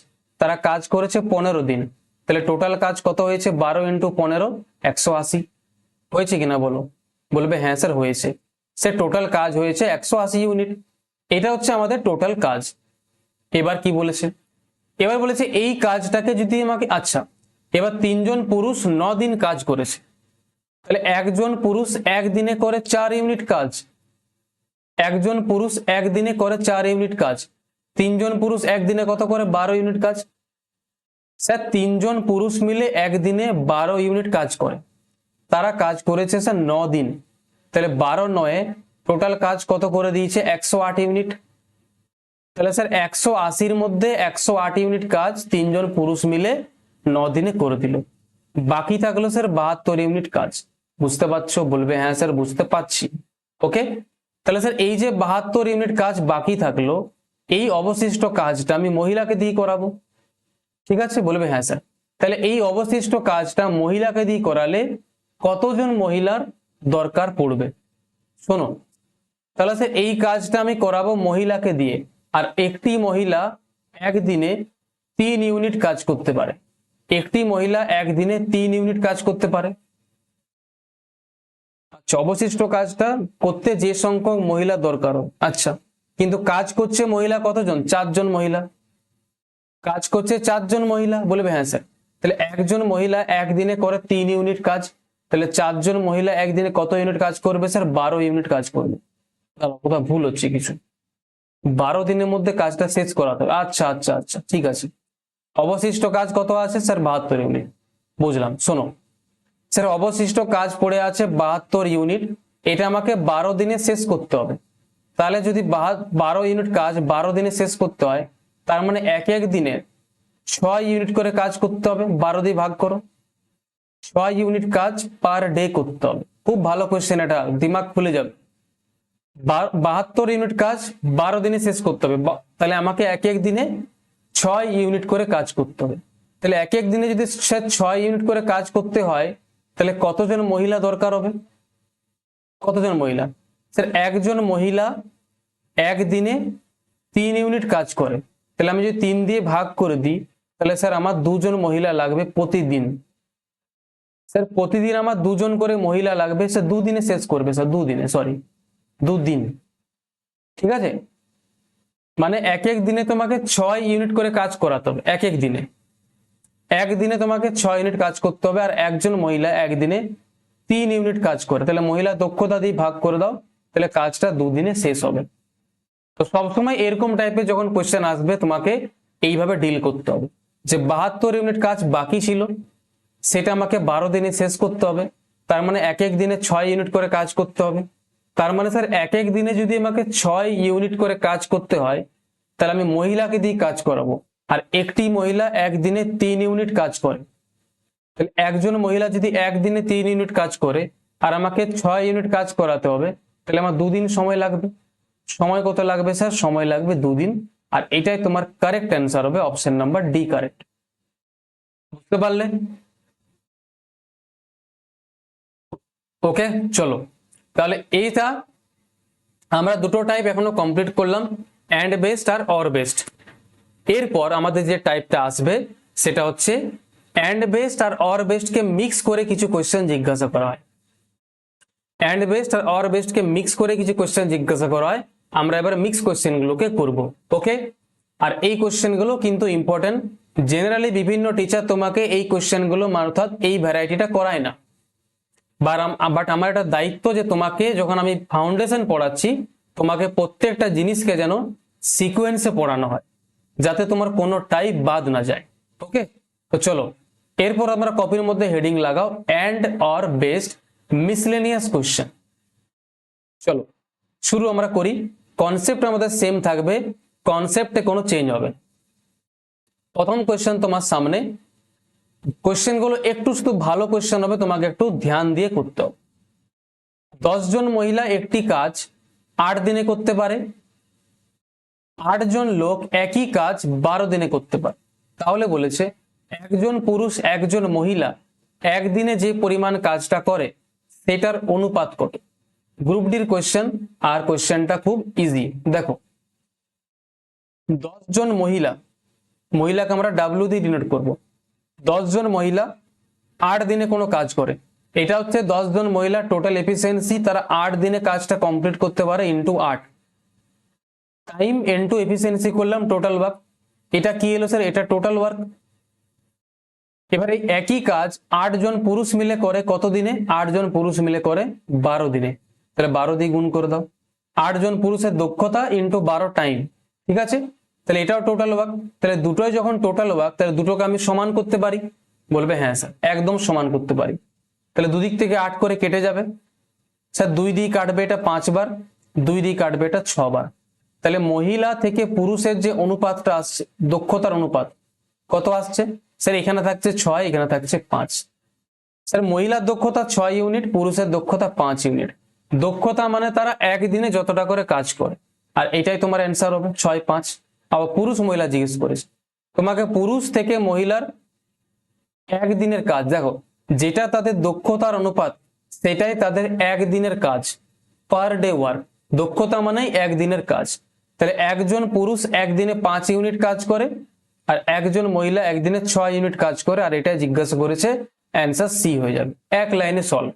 তারা কাজ করেছে 15 দিন, তাহলে টোটাল কাজ কত হয়েছে? 12 × 15 180 হয়েছে কিনা বলো? বলবে হ্যাঁ স্যার হয়েছে। স্যার টোটাল কাজ হয়েছে 180 ইউনিট, এটা হচ্ছে আমাদের টোটাল কাজ। এবার কি বলেছে? এবার বলেছে এই কাজটাকে যদি আমাকে, আচ্ছা এবার 3 জন পুরুষ 9 দিন কাজ করেছে, তাহলে একজন পুরুষ একদিনে করে 4 ইউনিট কাজ, একজন পুরুষ একদিনে করে 4 ইউনিট কাজ, 3 জন পুরুষ একদিনে কত করে? 12 ইউনিট কাজ। স্যার 3 জন পুরুষ মিলে একদিনে 12 ইউনিট কাজ করে, তারা কাজ করেছে স্যার 9 দিন। তাহলে 12 9 টোটাল কাজ কত করে দিয়েছে? 108 ইউনিট। তাহলে স্যার 180-র মধ্যে 108 ইউনিট কাজ তিনজন পুরুষ মিলে 9 দিনে করে দিল। বাকি থাকলো স্যার 72 ইউনিট কাজ। বুঝতে পারছো? বলবে হ্যাঁ স্যার বুঝতে পারছি। ওকে, তাহলে স্যার এই যে 72 ইউনিট কাজ বাকি থাকলো, এই অবশিষ্ট কাজটা আমি মহিলাকে দিয়ে করাবো। ঠিক আছে, বলবে হ্যাঁ স্যার। তাহলে এই অবশিষ্ট কাজটা মহিলাকে দিয়ে করালে কতজন মহিলার দরকার পড়বে? শোনো, তাহলে স্যার এই কাজটা আমি করাবো মহিলাকে দিয়ে, আর একটি মহিলা একদিনে 3 ইউনিট কাজ করতে পারে। একটি মহিলা একদিনে 3 ইউনিট কাজ করতে পারে। আচ্ছা, অবশিষ্ট কাজটা করতে যে সংখ্যক মহিলা দরকার, আচ্ছা, কিন্তু কাজ করছে মহিলা কতজন? 4 জন মহিলা কাজ করছে, 4 জন মহিলা। বলবে হ্যাঁ স্যার। তাহলে একজন মহিলা একদিনে করে 3 ইউনিট কাজ, তাহলে 4 জন মহিলা একদিনে কত ইউনিট কাজ করবে স্যার? 12 ইউনিট কাজ করবে। কোথাও ভুল হচ্ছে কিছু? 12 দিনের মধ্যে কাজটা শেষ করাতে হবে। আচ্ছা আচ্ছা আচ্ছা, ঠিক আছে। অবশিষ্ট কাজ কত আছে স্যার? 72 ইউনিট। বুঝলাম। শোনো স্যার, অবশিষ্ট কাজ পড়ে আছে 72 ইউনিট, এটা আমাকে 12 দিনে শেষ করতে হবে। তাহলে যদি 12 ইউনিট কাজ 12 দিনে শেষ করতে হয়, তার মানে এক এক দিনে 6 ইউনিট করে কাজ করতে হবে। 12 দিয়ে ভাগ করো, 6 ইউনিট কাজ পার ডে করতে হবে। খুব ভালো কোয়েশ্চেন, এটা দিমাগ খুলে যাবে। 72 ইউনিট কাজ 12 দিনে শেষ করতে হবে, তাহলে আমাকে এক এক দিনে 6 ইউনিট করে কাজ করতে হবে। তাহলে এক এক দিনে যদি 6 ইউনিট করে কাজ করতে হয়, তাহলে কতজন মহিলা দরকার হবে? কতজন মহিলা স্যার? একজন মহিলা একদিনে 3 ইউনিট কাজ করে, তাহলে আমি যদি 3 দিয়ে ভাগ করে দিই, তাহলে স্যার আমার 2 জন মহিলা লাগবে প্রতিদিন। স্যার প্রতিদিন আমার 2 জন করে মহিলা লাগবে। স্যার 2 দিনে শেষ করবে স্যার, 2 দিনে, সরি 2 দিন। ঠিক আছে, মানে এক এক দিনে তোমাকে 6 ইউনিট করে কাজ করাতে হবে। এক এক দিনে, একদিনে তোমাকে 6 ইউনিট কাজ করতে হবে, আর একজন মহিলা একদিনে 3 ইউনিট কাজ করে, তাহলে মহিলা দক্ষতা দিয়ে ভাগ করে দাও, তাহলে কাজটা 2 দিনে শেষ হবে। তো সবসময় এরকম টাইপের যখন কোয়েশ্চেন আসবে, তোমাকে এইভাবে ডিল করতে হবে যে 72 ইউনিট কাজ বাকি ছিল, সেটা আমাকে 12 দিনে শেষ করতে হবে। তার মানে এক এক দিনে 6 ইউনিট করে কাজ করতে হবে। তার মানে স্যার এক এক দিনে যদি আমাকে 6 ইউনিট করে কাজ করতে হয়, তাহলে আমি মহিলাকে দিয়ে কাজ করাবো, আর একটি মহিলা একদিনে 3 ইউনিট কাজ করে। তাহলে একজন মহিলা যদি একদিনে 3 ইউনিট কাজ করে আর আমাকে 6 ইউনিট কাজ করাতে হবে, তাহলে আমার 2 দিন সময় লাগবে। সময় কত লাগবে স্যার? সময় লাগবে 2 দিন। আর এটাই তোমার কারেক্ট অ্যান্সার হবে, অপশন নাম্বার ডি কারেক্ট। বুঝতে পারলে? ওকে, চলো তাহলে এইটা আমরা দুটো টাইপ এখনো কমপ্লিট করলাম, অ্যান্ড বেসড আর অর বেসড। এরপর আমাদের যে টাইপটা আসবে সেটা হচ্ছে অ্যান্ড বেসড আর অর বেসড কে মিক্স করে কিছু কোশ্চেন জিজ্ঞাসা করা হয়। অ্যান্ড বেসড আর অর বেসড কে মিক্স করে কিছু কোশ্চেন জিজ্ঞাসা করা হয়। আমরা এবার মিক্স কোশ্চেন গুলোকে করব। ওকে, আর এই কোশ্চেন গুলো কিন্তু ইম্পর্টেন্ট। জেনারেলি বিভিন্ন টিচার তোমাকে এই কোশ্চেন গুলো অর্থাৎ এই ভ্যারাইটিটা করায় না, বাট আমার একটা দায়িত্ব যে তোমাকে যখন আমি ফাউন্ডেশন পড়াচ্ছি, তোমাকে প্রত্যেকটা জিনিসকে যেন সিকোয়েন্সে পড়ানো হয়, যাতে তোমার কোনো টাইপ বাদ না যায়। ওকে, তো চলো এরপর আমরা কপির মধ্যে হেডিং লাগাও and or based miscellaneous question. চলো শুরু আমরা করি। কনসেপ্ট আমাদের সেম থাকবে, কনসেপ্টে কোনো চেঞ্জ হবে। প্রথম কোশ্চেন তোমার সামনে, কোশ্চেন গুলো একটু শুধু ভালো কোশ্চেন হবে, তোমাকে একটু ধ্যান দিয়ে করতে হবে। 10 জন মহিলা একটি কাজ 8 দিনে করতে পারে, 8 জন লোক একই কাজ 12 দিনে করতে পারে। তাহলে বলেছে একজন পুরুষ একজন মহিলা একদিনে যে পরিমাণ কাজটা করে সেটার অনুপাত কত। গ্রুপ ডির কোশ্চেন, আর কোশ্চেনটা খুব ইজি। দেখো 10 জন মহিলা, মহিলাকে আমরা ডাব্লিউ দিয়ে ডিনোট করব। 10 জন মহিলা 8 দিনে কোনো কাজ করে, এটা হচ্ছে 10 জন মহিলা টোটাল এফিসিয়েন্সি, তারা 8 দিনে কাজটা কমপ্লিট করতে পারে ইন্টু 8। টাইম ইন্টু এফিসিয়েন্সি করলাম টোটাল ওয়ার্ক। এটা কি এলো স্যার? এটা টোটাল ওয়ার্ক। এবারে একই কাজ 8 জন পুরুষ মিলে করে কত দিনে? 8 জন পুরুষ মিলে করে 12 দিনে। তাহলে 12 দিয়ে গুণ করে দাও। 8 জন পুরুষের দক্ষতা ইন্টু 12 টাইম। ঠিক আছে, তাহলে এটাও টোটাল ওয়ার্ক। তাহলে দুটোই যখন টোটাল ওয়ার্ক, তাহলে দুটোকে আমি সমান করতে পারি। বলবে হ্যাঁ স্যার, একদম সমান করতে পারি। তাহলে দুদিক থেকে 8 করে কেটে যাবে। স্যার 2 দিয়ে কাটবে এটা 5 বার, 2 দিয়ে কাটবে এটা 6 বার। তাহলে মহিলা থেকে পুরুষের যে অনুপাতটা আসছে, দক্ষতার অনুপাত কত আসছে? স্যার এখানে থাকছে 6, এখানে থাকছে 5। স্যার মহিলার দক্ষতা 6 ইউনিট, পুরুষের দক্ষতা 5 ইউনিট। দক্ষতা মানে তারা একদিনে যতটা করে কাজ করে, আর এটাই তোমার অ্যান্সার হবে 6, 5। আবার পুরুষ মহিলা জিজ্ঞেস করেছে, তোমাকে পুরুষ থেকে মহিলার একদিনের কাজ, দেখো যেটা তাদের দক্ষতার অনুপাত সেটাই তাদের একদিনের কাজ, পার ডে ওয়ার্ক। দক্ষতা মানেই একদিনের কাজ। তাহলে একজন পুরুষ একদিনে 5 ইউনিট কাজ করে, আর একজন মহিলা একদিনে 6 ইউনিট কাজ করে, আর এটা জিজ্ঞাসা করেছে, অ্যান্সার সি হয়ে যাবে। এক লাইনে সলভ,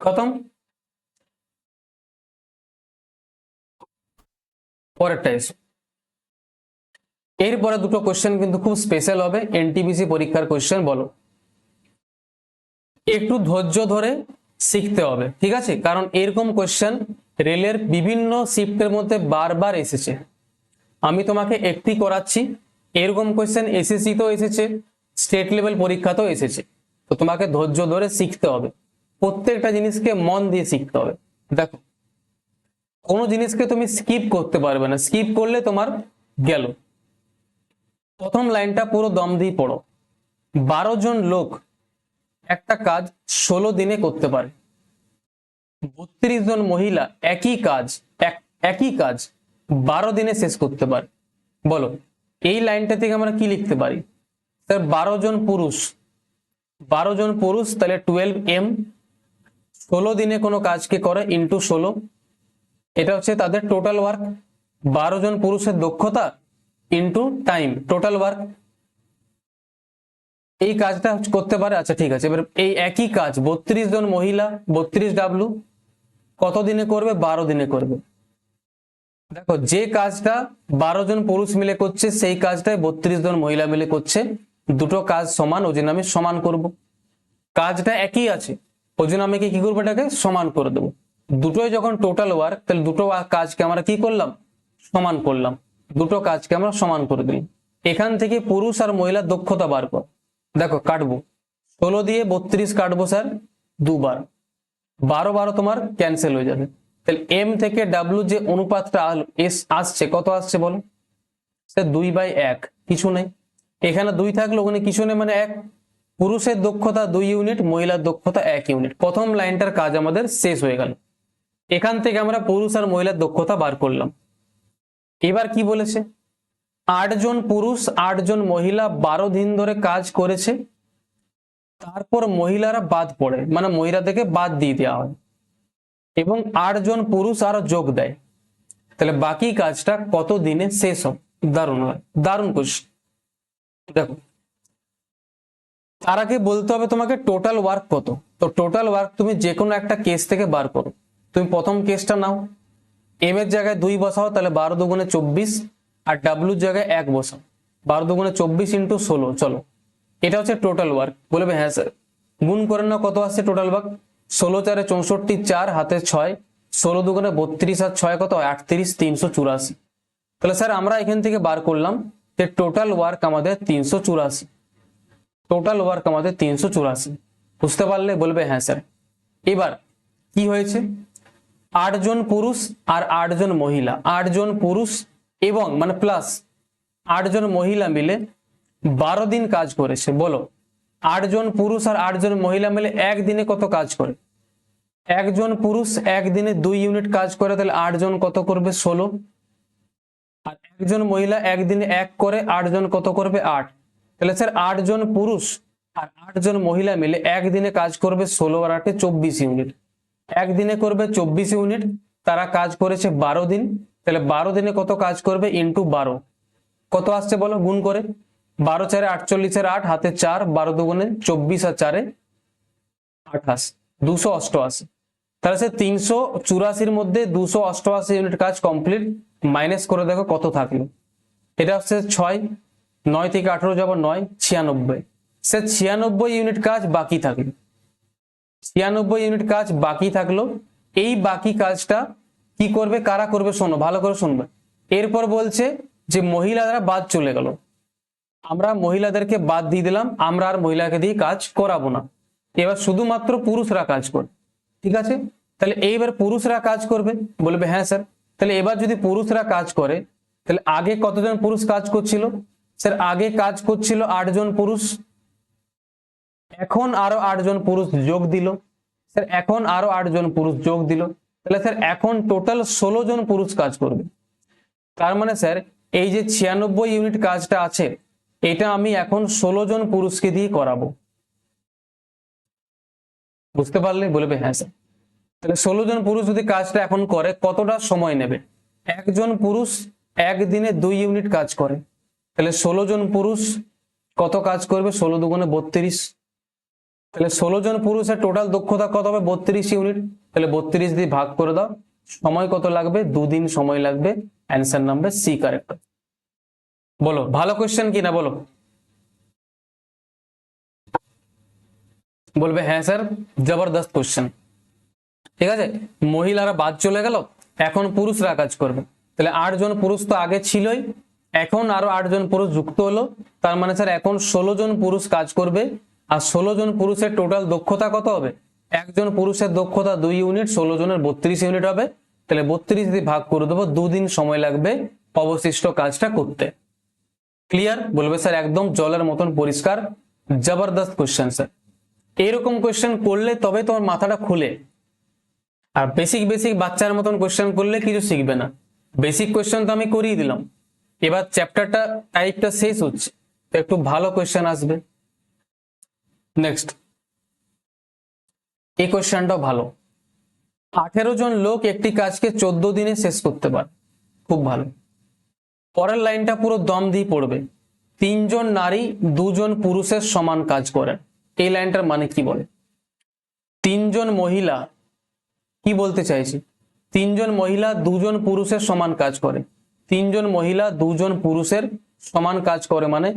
খতম। পরেরটা এসো। এরপরে দুটো কোশ্চেন কিন্তু খুব স্পেশাল হবে, এনটিপিসি পরীক্ষার কোশ্চেন। বলো, একটু ধৈর্য ধরে শিখতে হবে, ঠিক আছে? কারণ এরকম কোশ্চেন রেলের বিভিন্ন শিফটের মধ্যে বারবার এসেছে। আমি তোমাকে একটি করাচ্ছি, এরকম কোশ্চেন এসএসসিতেও এসেছে, স্টেট লেভেল পরীক্ষাতেও এসেছে। তো তোমাকে ধৈর্য ধরে শিখতে হবে, প্রত্যেকটা জিনিসকে মন দিয়ে শিখতে হবে। দেখো, কোনো জিনিসকে তুমি স্কিপ করতে পারবে না, স্কিপ করলে তোমার গেল। প্রথম লাইনটা পুরো দম দিয়ে পড়ো। 12 জন লোক একটা কাজ 16 দিনে করতে পারে, 32 জন মহিলা একই কাজ 12 দিনে শেষ করতে পারে। বলো, এই লাইনটা থেকে আমরা কি লিখতে পারি? স্যার 12 জন পুরুষ, 12 জন পুরুষ, তাহলে 12m, 16 দিনে কোনো কাজকে করে ইন্টু 16, এটা হচ্ছে তাদের টোটাল ওয়ার্ক। 12 জন পুরুষের দক্ষতা ইন্টু টাইম, টোটাল ওয়ার্ক। এই কাজটা করতে পারে। আচ্ছা ঠিক আছে, এবার এই একই কাজ 32 জন মহিলা 32W কত দিনে করবে? 12 দিনে করবে। দেখো, যে কাজটা 12 জন পুরুষ মিলে করছে সেই কাজটাই 32 জন মহিলা মিলে করছে, দুটো কাজ সমান, ওই জন্য আমি সমান করব। কাজটা একই আছে, ওই জন্য আমি কি করবো? এটাকে সমান করে দেবো। দুটোই যখন টোটাল ওয়ার্ক, তাহলে দুটো কাজকে আমরা কি করলাম? সমান করলাম। দুটো কাজকে আমরা সমান করে দিলাম। এখান থেকে পুরুষ আর মহিলার দক্ষতা বার কর। দেখো, কাটবো 16 দিয়ে 32 কাটবো স্যার দুবার, 12 12 তোমার ক্যান্সেল হয়ে যাবে। তাহলে এম থেকে ডাব্লিউ যে অনুপাতটা আসছে, কত আসছে বলো? স্যার 2/1, কিছু নেই। এখানে 2 থাকলো, ওখানে কিছু নেই, মানে 1। পুরুষের দক্ষতা 2 ইউনিট, মহিলার দক্ষতা 1 ইউনিট। প্রথম লাইনটার কাজ আমাদের শেষ হয়ে গেল। এখান থেকে আমরা পুরুষ আর মহিলার দক্ষতা বার করলাম। এবার কি বলেছে? 8 জন পুরুষ 8 জন মহিলা 12 দিন ধরে কাজ করেছে, তারপর মহিলারা বাদ পড়ে, মানে মহিলাদেরকে বাদ দিয়ে দেওয়া হয়, এবং 8 জন পুরুষ আরো যোগ দেয়। তাহলে বাকি কাজটা কত দিনে শেষ হবে? দারুণ হয়, দারুণ কোশ্চেন। দেখো, তার আগে বলতে হবে তোমাকে টোটাল ওয়ার্ক কত। তো টোটাল ওয়ার্ক তুমি যে কোনো একটা কেস থেকে বার করো। তুমি প্রথম কেসটা নাও, এম এর জায়গায় 2 বসাও, তাহলে 12 দুগুণে 24, আর ডাব্লিউর জায়গায় 1 বসাও, 12 দুগুণে 24 ইন্টু 16। চলো, এটা হচ্ছে টোটাল ওয়ার্ক। বলবে হ্যাঁ স্যার, গুণ করে নাও, কত আসছে টোটাল ওয়ার্ক? 16 4 64, 4 হাতে 6, 16 দুগুণে 32 আর 6 কত? 38, 384। তাহলে স্যার আমরা এখান থেকে বার করলাম যে টোটাল ওয়ার্ক আমাদের 384। টোটাল ওয়ার্ক আমাদের 384, বুঝতে পারলে? বলবে হ্যাঁ স্যার। এবার কি হয়েছে? 8 জন পুরুষ আর 8 জন মহিলা, 8 জন পুরুষ এবং মানে প্লাস 8 জন মহিলা মিলে 12 দিন কাজ করেছে। বলো, 8 জন পুরুষ আর 8 জন মহিলা মিলে একদিনে কত কাজ করে? একজন পুরুষ একদিনে 2 ইউনিট কাজ করে, তাহলে 8 জন কত করবে? 16। আর একজন মহিলা একদিনে 1 করে, 8 জন কত করবে? 8। তাহলে স্যার 8 জন পুরুষ আর 8 জন মহিলা মিলে একদিনে কাজ করবে 16 আর 8 24 ইউনিট। একদিনে করবে 24 ইউনিট, তারা কাজ করেছে 12 দিন। তাহলে 12 দিনে কত কাজ করবে? ইন্টু 12। কত আসছে বলো গুণ করে? 12 4 48 এর 8 হাতে 4, 12 দুগুণে 24 আর 4 28, 288। তাহলে সে 384 মধ্যে 288 ইউনিট কাজ কমপ্লিট। মাইনাস করে দেখো কত থাকলো। এটা হচ্ছে 6, 9 থেকে 18 যাব 9, 96। সে 96 ইউনিট কাজ বাকি থাকলো। 96 ইউনিট কাজ বাকি থাকলো। এই বাকি কাজটা কি করবে, কারা করবে? শোনো, ভালো করে শুনবে। এরপর বলছে যে মহিলারা বাদ চলে গেল, আমরা মহিলাদেরকে বাদ দিয়ে দিলাম, আমরা আর মহিলাকে দিয়ে কাজ করাবো না। এবার শুধুমাত্র পুরুষরা কাজ করবে, ঠিক আছে? তাহলে এইবার পুরুষরা কাজ করবে, বলবে হ্যাঁ স্যার। তাহলে এবার যদি পুরুষরা কাজ করে, তাহলে আগে কতজন পুরুষ কাজ করছিল? স্যার আগে কাজ করছিল 8 জন পুরুষ, এখন আরো 8 জন পুরুষ যোগ দিল। স্যার এখন আরো 8 জন পুরুষ যোগ দিল, তাহলে স্যার এখন টোটাল 16 জন পুরুষ কাজ করবে। তার মানে স্যার এই যে 96 ইউনিট কাজটা আছে, এটা আমি এখন 16 জন পুরুষকে দিয়ে করাবো। বুঝতে পারলে? বলবে হ্যাঁ স্যার। তাহলে 16 জন পুরুষ যদি কাজটা এখন করে, কতটা সময় নেবে? একজন পুরুষ একদিনে 2 ইউনিট কাজ করে, তাহলে 16 জন পুরুষ কত কাজ করবে? 16 দুগুণে 32। তাহলে 16 জন পুরুষের টোটাল দক্ষতা কত হবে? 32 ইউনিট। তাহলে 32 দিয়ে ভাগ করে দাও, সময় কত লাগবে? 2 দিন সময় লাগবে। Answer number C correct. বলো ভালো কোশ্চেন কিনা বলো। বলবে হ্যাঁ স্যার, জবরদস্ত কোশ্চেন। ঠিক আছে, মহিলারা বাদ চলে গেল, এখন পুরুষরা কাজ করবে। তাহলে 8 জন পুরুষ তো আগে ছিলই, এখন আরো 8 জন পুরুষ যুক্ত হলো, তার মানে স্যার এখন 16 জন পুরুষ কাজ করবে। আর 16 জন পুরুষের টোটাল দক্ষতা কত হবে? একজন পুরুষের দক্ষতা 2 ইউনিট, 16 জনের 32 ইউনিট হবে। তাহলে 32 দিয়ে ভাগ করে দেবো, 2 দিন সময় লাগবে অবশিষ্ট কাজটা করতে। ক্লিয়ার? বলবে স্যার একদম জলের মতন পরিষ্কার, জবরদস্ত কোশ্চেন স্যার। এরকম কোশ্চেন করলে তবে তোমার মাথাটা খুলে। আর বেসিক বেসিক বাচ্চার মতন কোশ্চেন করলে কিছু শিখবে না। বেসিক কোশ্চেন তো আমি করিয়ে দিলাম, এবার চ্যাপ্টারটা টাইপটা শেষ হচ্ছে, তো একটু ভালো কোশ্চেন আসবে। নেক্সট এই কোশ্চেনটাও ভালো। 18 জন লোক একটি কাজকে 14 দিনে শেষ করতে পারে, খুব ভালো। পরের লাইনটা পুরো দম দিয়ে পড়বে। 3 জন নারী 2 জন পুরুষের সমান কাজ করেন। এই লাইনটার মানে কি বলে? 3 জন মহিলা, কি বলতে চাইছি? 3 জন মহিলা 2 জন পুরুষের সমান কাজ করে। 3 জন মহিলা 2 জন পুরুষের সমান কাজ করে মানে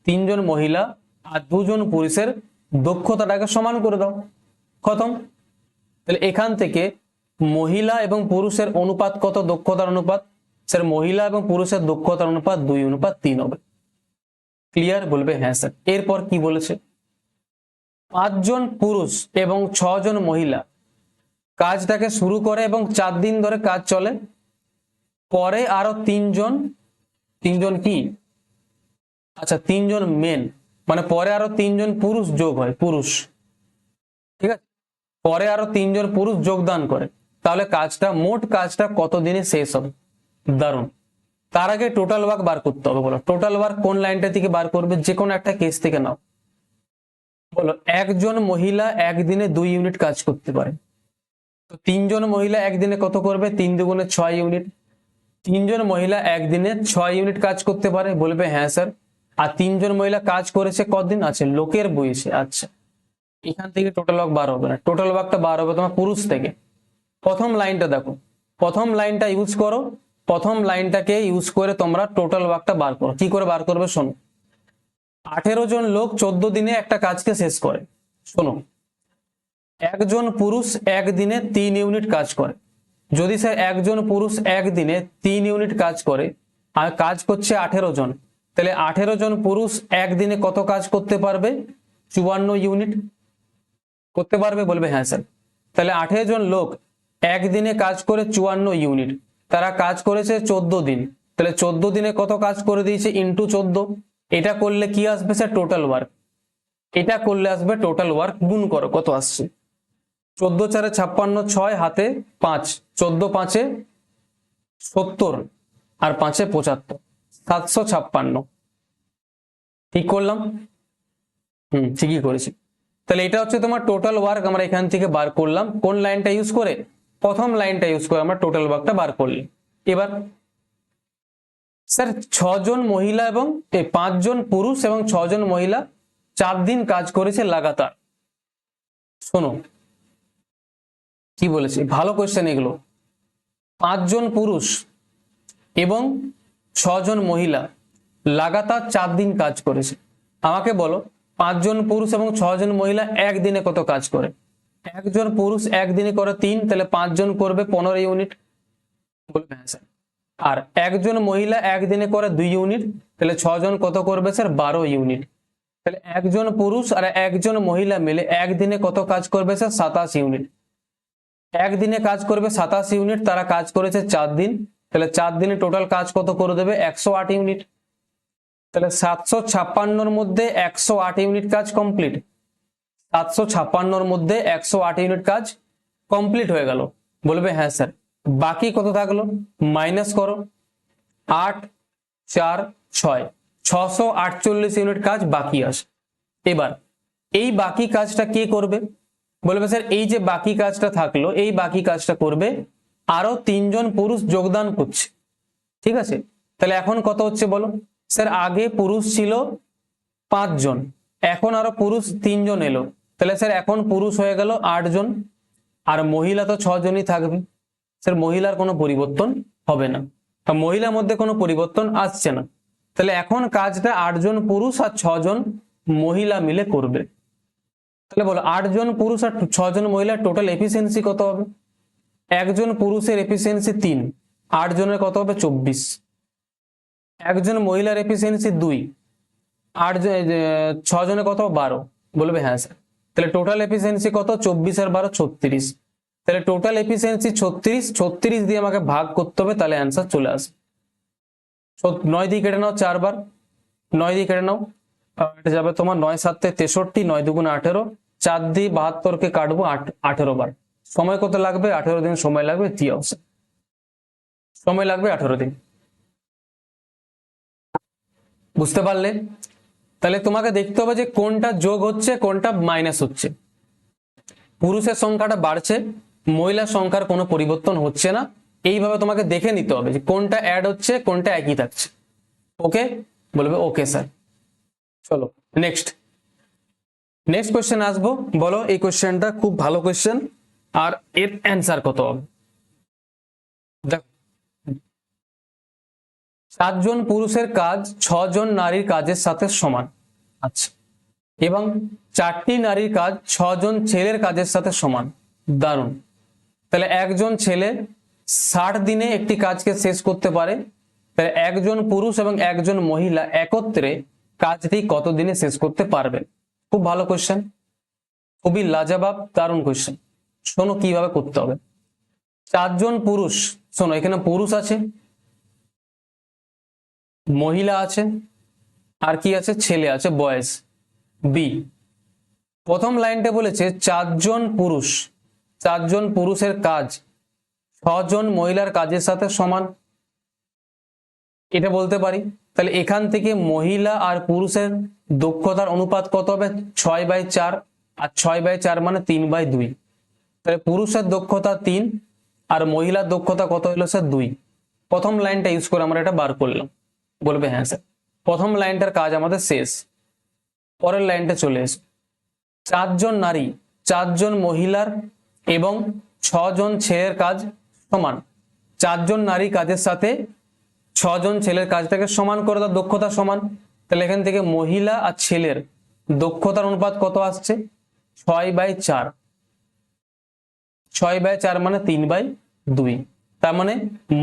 3 জন মহিলা আর 2 জন পুরুষের দক্ষতাটাকে সমান করে দাও, খতম। তাহলে এখান থেকে মহিলা এবং পুরুষের অনুপাত কত? দক্ষতার অনুপাত। স্যার মহিলা এবং পুরুষের দক্ষতার অনুপাত 2:3 হবে। ক্লিয়ার? বলবে হ্যাঁ স্যার। এরপর কি বলেছে? 5 জন পুরুষ এবং 6 জন মহিলা কাজটাকে শুরু করে এবং 4 দিন ধরে কাজ চলে। পরে আরো 3 জন কি? আচ্ছা 3 জন মেন, মানে পরে আরো 3 জন পুরুষ যোগ হয়, পুরুষ। ঠিক আছে, পরে আরো 3 জন পুরুষ যোগদান করে, তাহলে কাজটা মোট কাজটা কত দিনে শেষ হবে? দারুণ। তার আগে টোটাল ওয়ার্ক বার করতে হবে। বলো টোটাল ওয়ার্ক কোন লাইনটা থেকে বার করবে? যে কোনো একটা কেস থেকে নাও। বলো একজন মহিলা একদিনে 2 ইউনিট কাজ করতে পারে, তো 3 জন মহিলা একদিনে কত করবে? 3 দুগুণে 6 ইউনিট। 3 জন মহিলা একদিনে 6 ইউনিট কাজ করতে পারে, বলবে হ্যাঁ স্যার। আর 3 জন মহিলা কাজ করেছে কদিন? আছে লোকের বয়সে। আচ্ছা, এখান থেকে টোটাল ওয়ার্ক বার হবে না, টোটাল ওয়ার্কটা বার হবে তোমার পুরুষ থেকে। প্রথম লাইনটা দেখো, প্রথম লাইনটা ইউজ করো, প্রথম লাইনটাকে ইউজ করে তোমরা টোটাল ওয়ার্কটা বার করো। কি করে বার করবে শোনো। 18 জন লোক 14 দিনে একটা কাজকে শেষ করে। শোনো, একজন পুরুষ একদিনে 3 ইউনিট কাজ করে। যদি স্যার একজন পুরুষ একদিনে 3 ইউনিট কাজ করে আর কাজ করছে 18 জন, তাহলে 18 জন পুরুষ একদিনে কত কাজ করতে পারবে? 54 ইউনিট করতে পারবে, বলবে হ্যাঁ স্যার। তাহলে 18 জন লোক একদিনে কাজ করে 54 ইউনিট, তারা কাজ করেছে 14 দিন, তাহলে 14 দিনে কত কাজ করে দিয়েছে? ইন্টু 14। এটা করলে কি আসবে স্যার? Total work. এটা করলে আসবে টোটাল ওয়ার্ক। গুণ করো কত আসছে? 14 4 56, 6 হাতে 5, 14 5 70 আর 5 75, 756। ঠিক করলাম? ঠিকই করেছি। তাহলে এটা হচ্ছে তোমার টোটাল ওয়ার্ক, আমরা এখান থেকে বার করলাম কোন লাইনটা ইউজ করে? প্রথম লাইনটা ইউজ করে আমরা টোটাল ওয়ার্কটা বার করলাম। এবার স্যার 6 জন মহিলা এবং 5 জন পুরুষ এবং 6 জন মহিলা 4 দিন কাজ করেছে লাগাতার। শোনো কি বলেছি, ভালো কোয়েশ্চেন এগুলো। 5 জন পুরুষ এবং 6 জন মহিলা লাগাতার 4 দিন কাজ করেছে। আমাকে বলো 5 জন পুরুষ এবং 6 জন মহিলা একদিনে কত কাজ করে? একজন পুরুষ একদিনে করে 3, তাহলে 5 জন করবে 15 ইউনিট, বলবে হ্যাঁ স্যার। আর একজন মহিলা একদিনে করে 2 ইউনিট, তাহলে 6 জন কত করবে স্যার? 12 ইউনিট। তাহলে একজন পুরুষ আর একজন মহিলা মিলে একদিনে কত কাজ করবে স্যার? 27 ইউনিট। একদিনে কাজ করবে 27 ইউনিট, তারা কাজ করেছে 4 দিন, তাহলে 4 দিনে টোটাল কাজ কত করে দেবে? 108 ইউনিট। তাহলে 756 মধ্যে 108 ইউনিট কাজ কমপ্লিট। 756 মধ্যে 108 ইউনিট কাজ কমপ্লিট হয়ে গেল। বলবে হ্যাঁ স্যার। বাকি কত থাকলো? মাইনাস করো, 8 4 6, 648 ইউনিট কাজ বাকি আছে। এবার এই বাকি কাজটা কে করবে? বলবে স্যার এই যে বাকি কাজটা থাকলো, এই বাকি কাজটা করবে আরো 3 জন পুরুষ যোগদান করছে। ঠিক আছে, তাহলে এখন কত হচ্ছে বলো? স্যার আগে পুরুষ ছিল 5 জন, এখন আরো পুরুষ 3 জন এলো, তাহলে স্যার এখন পুরুষ হয়ে গেল 8 জন, আর মহিলা তো 6 জনই থাকবে। স্যার মহিলার কোনো পরিবর্তন হবে না, মহিলার মধ্যে কোনো পরিবর্তন আসছে না, তাহলে এখন কাজটা 8 জন পুরুষ আর 6 জন মহিলা মিলে করবে। তাহলে বলো 8 জন পুরুষ আর 6 জন মহিলার টোটাল এফিসিয়েন্সি কত হবে? একজন পুরুষের এফিসিয়েন্সি 3, 8 জনের কত হবে? 24। একজন মহিলার এফিসিয়েন্সি 2, 6 জনের কত? 12। বলবে হ্যাঁ স্যার। তাহলে টোটাল এফিসিয়েন্সি কত? 24 আর 12 36। তাহলে টোটাল এফিসিয়েন্সি 36, 36 দিয়ে আমাকে ভাগ করতে হবে, তাহলে অ্যান্সার চলে আসবে। 9 দিয়ে কেটে নাও 4 বার, 9 দিয়ে কেটে নাও, এটা যাবে তোমার 9 7 63, 9 2 18, 4 দিয়ে 72 কে কাটবো 18 বার। সময় কত লাগবে? 18 দিন সময় লাগবে। টি অপশন, সময় লাগবে 18 দিন। বুঝতে পারলে? তাহলে তোমাকে দেখতে হবে যে কোনটা যোগ হচ্ছে কোনটা মাইনাস হচ্ছে। পুরুষের সংখ্যাটা বাড়ছে, মহিলার সংখ্যার কোনো পরিবর্তন হচ্ছে না, এইভাবে তোমাকে দেখে নিতে হবে যে কোনটা অ্যাড হচ্ছে কোনটা একই থাকছে। ওকে? বলবে ওকে স্যার। চলো নেক্সট কোয়েশ্চেন আসবো। বলো এই কোয়েশ্চেনটা খুব ভালো কোয়েশ্চেন, আর এর অ্যান্সার কত হবে? দেখো 7 জন পুরুষের কাজ 6 জন নারীর কাজের সাথে সমান। আচ্ছা, এবং 4টি নারীর কাজ 6 জন ছেলের কাজের সাথে সমান। দারুণ। তাহলে একজন ছেলে 60 দিনে একটি কাজকে শেষ করতে পারে, তাহলে একজন পুরুষ এবং একজন মহিলা একত্রে কাজটি কত দিনে শেষ করতে পারবে? খুব ভালো কোশ্চেন, খুবই লাজবাব, দারুণ কোশ্চেন। শোনো কিভাবে করতে হবে। 4 জন পুরুষ, শোনো এখানে পুরুষ আছে, মহিলা আছে, আর কি আছে? ছেলে আছে, বয়েজ। বি, প্রথম লাইনটা বলেছে 4 জন পুরুষ, 4 জন পুরুষের কাজ 6 জন মহিলার কাজের সাথে সমান, এটা বলতে পারি। তাহলে এখান থেকে মহিলা আর পুরুষের দক্ষতার অনুপাত কত হবে? 6/4, আর 6/4 মানে 3/2। তাহলে পুরুষের দক্ষতা 3 আর মহিলার দক্ষতা কত হলো স্যার? 2। প্রথম লাইনটা ইউজ করে আমরা এটা বার করলাম। বলবে হ্যাঁ স্যার। প্রথম লাইনটার কাজ আমাদের শেষ। পরের লাইনটা চলে এসো। 4 জন নারী, 4 জন মহিলার এবং 6 জন ছেলের কাজ সমান। 4 জন নারী কাজের সাথে 6 জন ছেলের কাজটাকে সমান করে দাও, দক্ষতা সমান। তাহলে এখান থেকে মহিলা আর ছেলের দক্ষতার অনুপাত কত আসছে? 6/4। 6/4 মানে 3/2। তার মানে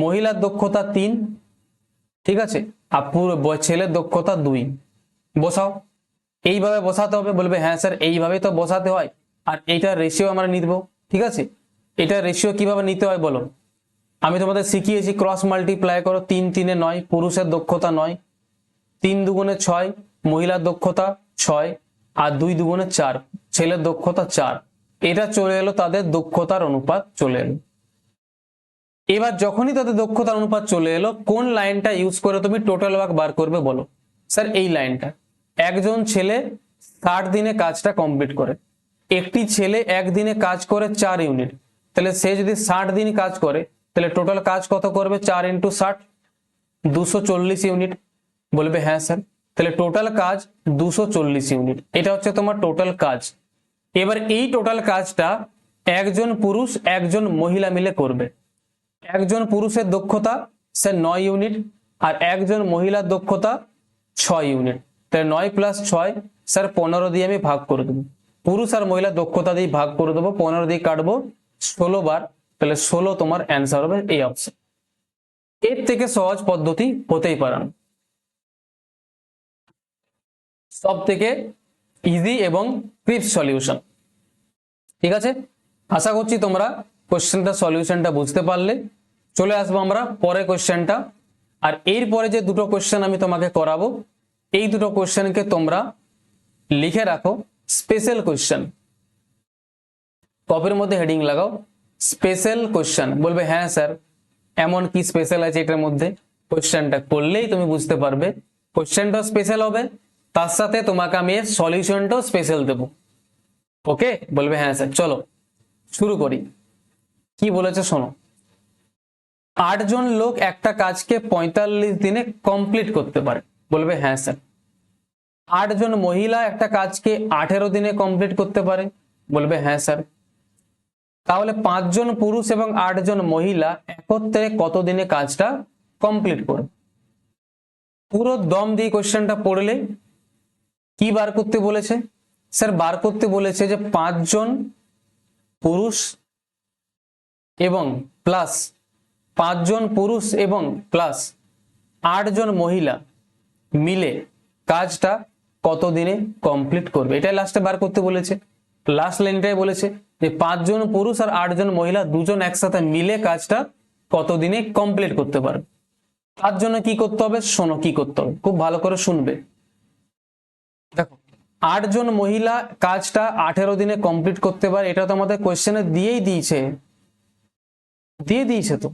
মহিলার দক্ষতা 3, ঠিক আছে, আর ছেলের দক্ষতা 2। বসাও, এইভাবে বসাতে হবে। বলবে হ্যাঁ স্যার এইভাবে তো বসাতে হয়, আর এইটার রেশিও আমরা নিব। ঠিক আছে, এটার রেশিও কিভাবে নিতে হয় বলো? আমি তোমাদের শিখিয়েছি, ক্রস মাল্টিপ্লাই করো। 3 3 9, পুরুষের দক্ষতা 9, 3 2 6, মহিলার দক্ষতা 6, আর 2 2 4, ছেলের দক্ষতা 4। এটা চলে এলো তাদের দক্ষতার অনুপাত চলে এলো। এবার যখনই তাদের দক্ষতার অনুপাত চলে এলো, কোন লাইনটা ইউজ করে তুমি টোটাল ওয়ার্ক বার করবে বলো? স্যার এই লাইনটা। একজন ছেলে 60 দিনে কাজটা কমপ্লিট করে, একটি ছেলে একদিনে কাজ করে 4 ইউনিট, তাহলে সে যদি 60 দিন কাজ করে তাহলে টোটাল কাজ কত করবে? 4 × 60, 240 ইউনিট। বলবে হ্যাঁ স্যার। তাহলে টোটাল কাজ 240 ইউনিট, এটা হচ্ছে তোমার টোটাল কাজ। এবার এই টোটাল কাজটা একজন পুরুষ একজন মহিলা মিলে করবে। একজন পুরুষের দক্ষতা স্যার 9 ইউনিট, আর একজন মহিলার দক্ষতা 6 ইউনিট। তাহলে 9 + 6 স্যার 15 দিয়ে আমি ভাগ করে দেবো। পুরুষ আর মহিলার দক্ষতা দিয়ে ভাগ করে দেবো, 15 দিয়ে কাটবো 16 বার, তাহলে 16 তোমার অ্যান্সার হবে এই অপশন। এর থেকে সহজ পদ্ধতি হতেই পারে না। সব থেকে ইজি এবং ক্রিস্প সলিউশন। ঠিক আছে, আশা করছি তোমরা কোশ্চেনটা সলিউশনটা বুঝতে পারলে। চলে আসবো আমরা পরে কোশ্চেনটা। আর এরপরে যে দুটো কোশ্চেন আমি তোমাকে করাবো, এই দুটো কোশ্চেনকে তোমরা লিখে রাখো স্পেশাল কোশ্চেন। কপির মধ্যে হেডিং লাগাও স্পেশাল কোশ্চেন। বলবে হ্যাঁ স্যার এমন কি স্পেশাল আছে এটার মধ্যে, কোশ্চেনটা করলেই তুমি বুঝতে পারবে। কোশ্চেনটাও স্পেশাল হবে, তার সাথে তোমাকে আমি এর সলিউশনটাও স্পেশাল দেবো। ওকে, বলবে হ্যাঁ স্যার। চলো শুরু করি। কি বলেছে শোনো, 8 জন লোক একটা কাজকে 45 দিনে কমপ্লিট করতে পারে। বলবে হ্যাঁ স্যার। 8 জন মহিলা একটা কাজকে 18 দিনে কমপ্লিট করতে পারে। বলবে হ্যাঁ স্যার। তাহলে 5 জন পুরুষ এবং 8 জন মহিলা একত্রে কত দিনে কাজটা কমপ্লিট করবে? পুরো দম দিয়ে কোশ্চেনটা পড়লে কি বার করতে বলেছে? স্যার বার করতে বলেছে যে 5 জন পুরুষ এবং প্লাস 5 জন পুরুষ এবং প্লাস 8 জন মহিলা মিলে কাজটা কত দিনে কমপ্লিট করবে, এটাই লাস্টে বার করতে বলেছে। লাস্ট লাইনটাই বলেছে যে 5 জন পুরুষ আর 8 জন মহিলা দুজন একসাথে মিলে কাজটা কত দিনে কমপ্লিট করতে পারবে। তার জন্য কি করতে হবে শোনো, কি করতে হবে খুব ভালো করে শুনবে। দেখো 8 জন মহিলা কাজটা 18 দিনে কমপ্লিট করতে পারে, এটা তো আমাদের কোশ্চেনে দিয়ে দিয়েছে তো।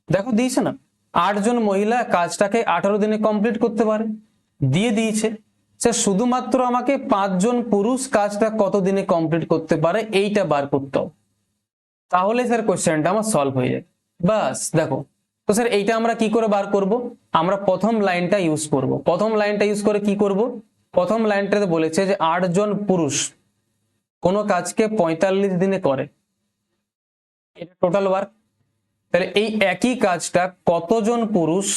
দেখো দিয়েছে না, 8 জন মহিলা কাজটাকে 18 দিনে কমপ্লিট করতে পারে, দিয়ে দিয়েছে। সে শুধুমাত্র আমাকে 5 জন পুরুষ কাজটা কত দিনে কমপ্লিট করতে পারে এইটা বার করতে হবে, তাহলে স্যার কোশ্চেনটা আমার সলভ হয়ে যায়। বাস দেখো, তো স্যার এইটা আমরা কি করে বার করব? আমরা প্রথম লাইনটা ইউজ করব। প্রথম লাইনটা ইউজ করে কি করব? প্রথম লাইনটাতে বলেছে যে 8 জন পুরুষ কোনো কাজকে 45 দিনে করে, এটা টোটাল ওয়ার্ক। তাহলে এই একই কাজটা কতজন পুরুষ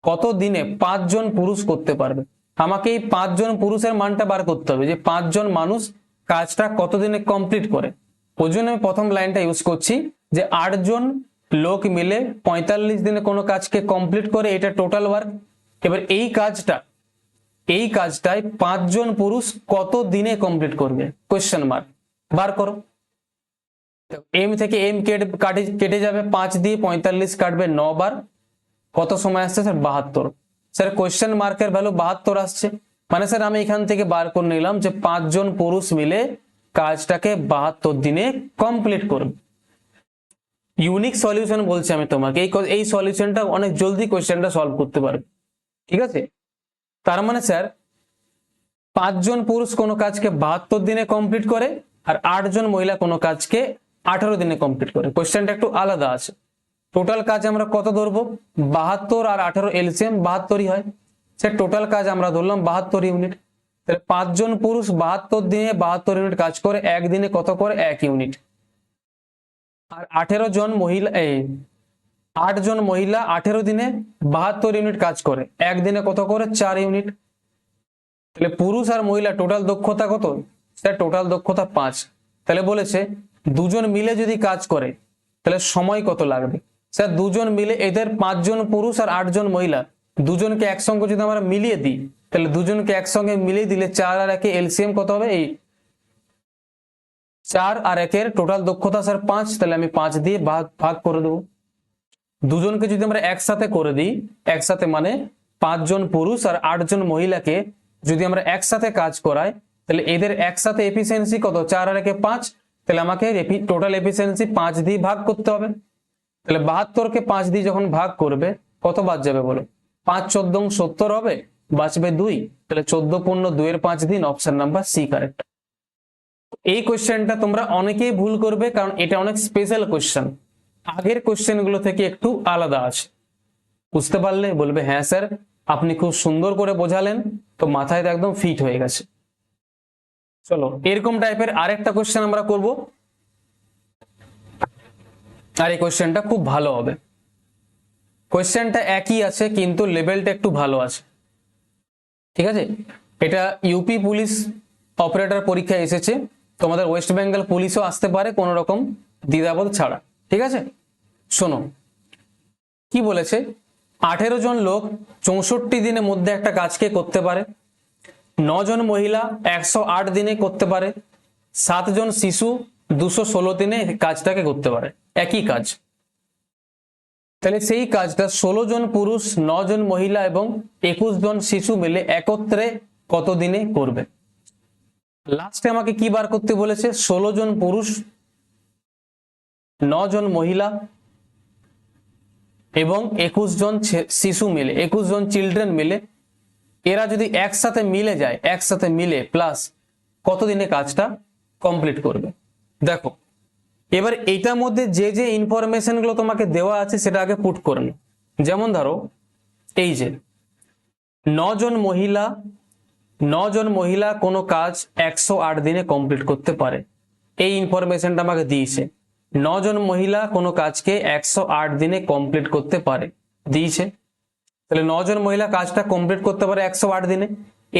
কত দিনে 5 জন পুরুষ করতে পারবে? আমাকে এই 5 জন পুরুষের মানটা বার করতে হবে যে 5 জন মানুষ কাজটা কত দিনে কমপ্লিট করে। ওই জন্য আমি প্রথম লাইনটা ইউজ করছি যে 8 জন লোক মিলে 45 দিনে কোনো কাজকে কমপ্লিট করে, এটা টোটাল ওয়ার্ক। এবার এই কাজটাই 5 জন পুরুষ কত দিনে কমপ্লিট করবে, কোশ্চেন মার্ক। বার করো। এম থেকে এম কেটে যাবে, 5 দিয়ে 45 কাটবে 9 বার, কত সময় আসছে স্যার 72। স্যার কোশ্চেন মার্কের ভ্যালু 72 আসছে, মানে স্যার আমি এখান থেকে বার করে নিলাম যে 5 জন পুরুষ মিলে কাজটাকে 72 দিনে কমপ্লিট করবে। ইউনিক সলিউশন বলছি আমি তোমাকে, এই সলিউশনটা অনেক জলদি কোশ্চেনটা সলভ করতে পারবে। ঠিক আছে, তার মানে স্যার 5 জন পুরুষ কোনো কাজকে 72 দিনে কমপ্লিট করে আর 8 জন মহিলা কোনো কাজকে 18 দিনে কমপ্লিট করে। কোশ্চেনটা একটু আলাদা আছে। টোটাল কাজ আমরা কত ধরবো? 72 আর 18 এলসিএম 72ই হয়। সে টোটাল কাজ আমরা ধরলাম 72 ইউনিট। তাহলে 5 জন পুরুষ 72 দিনে 72 ইউনিট কাজ করে, একদিনে কত করে? 1 ইউনিট। আর 8 জন মহিলা 18 দিনে 72 ইউনিট কাজ করে, একদিনে কত করে? 4 ইউনিট। তাহলে পুরুষ আর মহিলা টোটাল দক্ষতা কত? স্যার টোটাল দক্ষতা 5। তাহলে বলেছে দুজন মিলে যদি কাজ করে তাহলে সময় কত লাগবে? স্যার দুজন মিলে, এদের 5 জন পুরুষ আর 8 জন মহিলা দুজনকে একসঙ্গে যদি আমরা মিলিয়ে দিই, তাহলে দুজনকে একসঙ্গে মিলিয়ে দিলে 4 আর 1 এলসিএম কত হবে? এই 4 আর 1 টোটাল দক্ষতা স্যার 5, তাহলে আমি 5 দিয়ে ভাগ করে দেবো। দুজনকে যদি আমরা একসাথে করে দিই, একসাথে মানে 5 জন পুরুষ আর 8 জন মহিলাকে যদি আমরা একসাথে কাজ করাই, তাহলে এদের একসাথে এফিসিয়েন্সি কত? 4 আর 1 5, তাহলে আমাকে টোটাল এফিসিয়েন্সি 5 দিয়ে ভাগ করতে হবে। তাহলে 72 কে 5 দিয়ে যখন ভাগ করবে কত বাদ যাবে বলো? 5 14 70 হবে, বাঁচবে 2। তাহলে 14 পূর্ণ 2 এর 5 দিন, অপশন নাম্বার সি কারেক্ট। এই কোশ্চেনটা তোমরা অনেকেই ভুল করবে, কারণ এটা অনেক স্পেশাল কোশ্চেন, আগের কোশ্চেন গুলো থেকে একটু আলাদা আছে। বুঝতে পারলে? বলবে হ্যাঁ স্যার আপনি খুব সুন্দর করে বোঝালেন, তো মাথায় তো একদম ফিট হয়ে গেছে। চলো এরকম টাইপের আরেকটা কোশ্চেন আমরা করব, আর এই কোশ্চেনটা খুব ভালো হবে। কোশ্চেনটা একই আছে কিন্তু লেভেলটা একটু ভালো আছে। ঠিক আছে, এটা ইউপি পুলিশ অপারেটর পরীক্ষায় এসেছে, তোমাদের ওয়েস্ট বেঙ্গল পুলিশও আসতে পারে কোনো রকম দ্বিধাবোধ ছাড়া। ঠিক আছে, শোনো কি বলেছে। 18 জন লোক 64 দিনের মধ্যে একটা কাজকে করতে পারে, 9 জন মহিলা 108 দিনে করতে পারে, 7 জন শিশু 216 দিনে কাজটাকে করতে পারে, একই কাজ। তাহলে সেই কাজটা 16 জন পুরুষ, 9 জন মহিলা এবং 21 জন শিশু মিলে একত্রে কত দিনে করবে? লাস্টে আমাকে কি বার করতে বলেছে? 16 জন পুরুষ, 9 জন মহিলা এবং 21 জন শিশু মিলে, 21 জন চিলড্রেন মিলে, এরা যদি একসাথে মিলে যায়, একসাথে মিলে প্লাস কত দিনে কাজটা কমপ্লিট করবে। দেখো এবার এইটার মধ্যে যে যে ইনফরমেশন গুলো তোমাকে দেওয়া আছে সেটা আগে পুট করে নাও। যেমন ধরো এই যে 9 জন মহিলা কোনো কাজ 108 দিনে কমপ্লিট করতে পারে, এই ইনফরমেশনটা আমাকে দিয়েছে। 9 জন মহিলা কোনো কাজকে 108 দিনে কমপ্লিট করতে পারে দিয়েছে। তাহলে 9 জন মহিলা কাজটা কমপ্লিট করতে পারে 108 দিনে,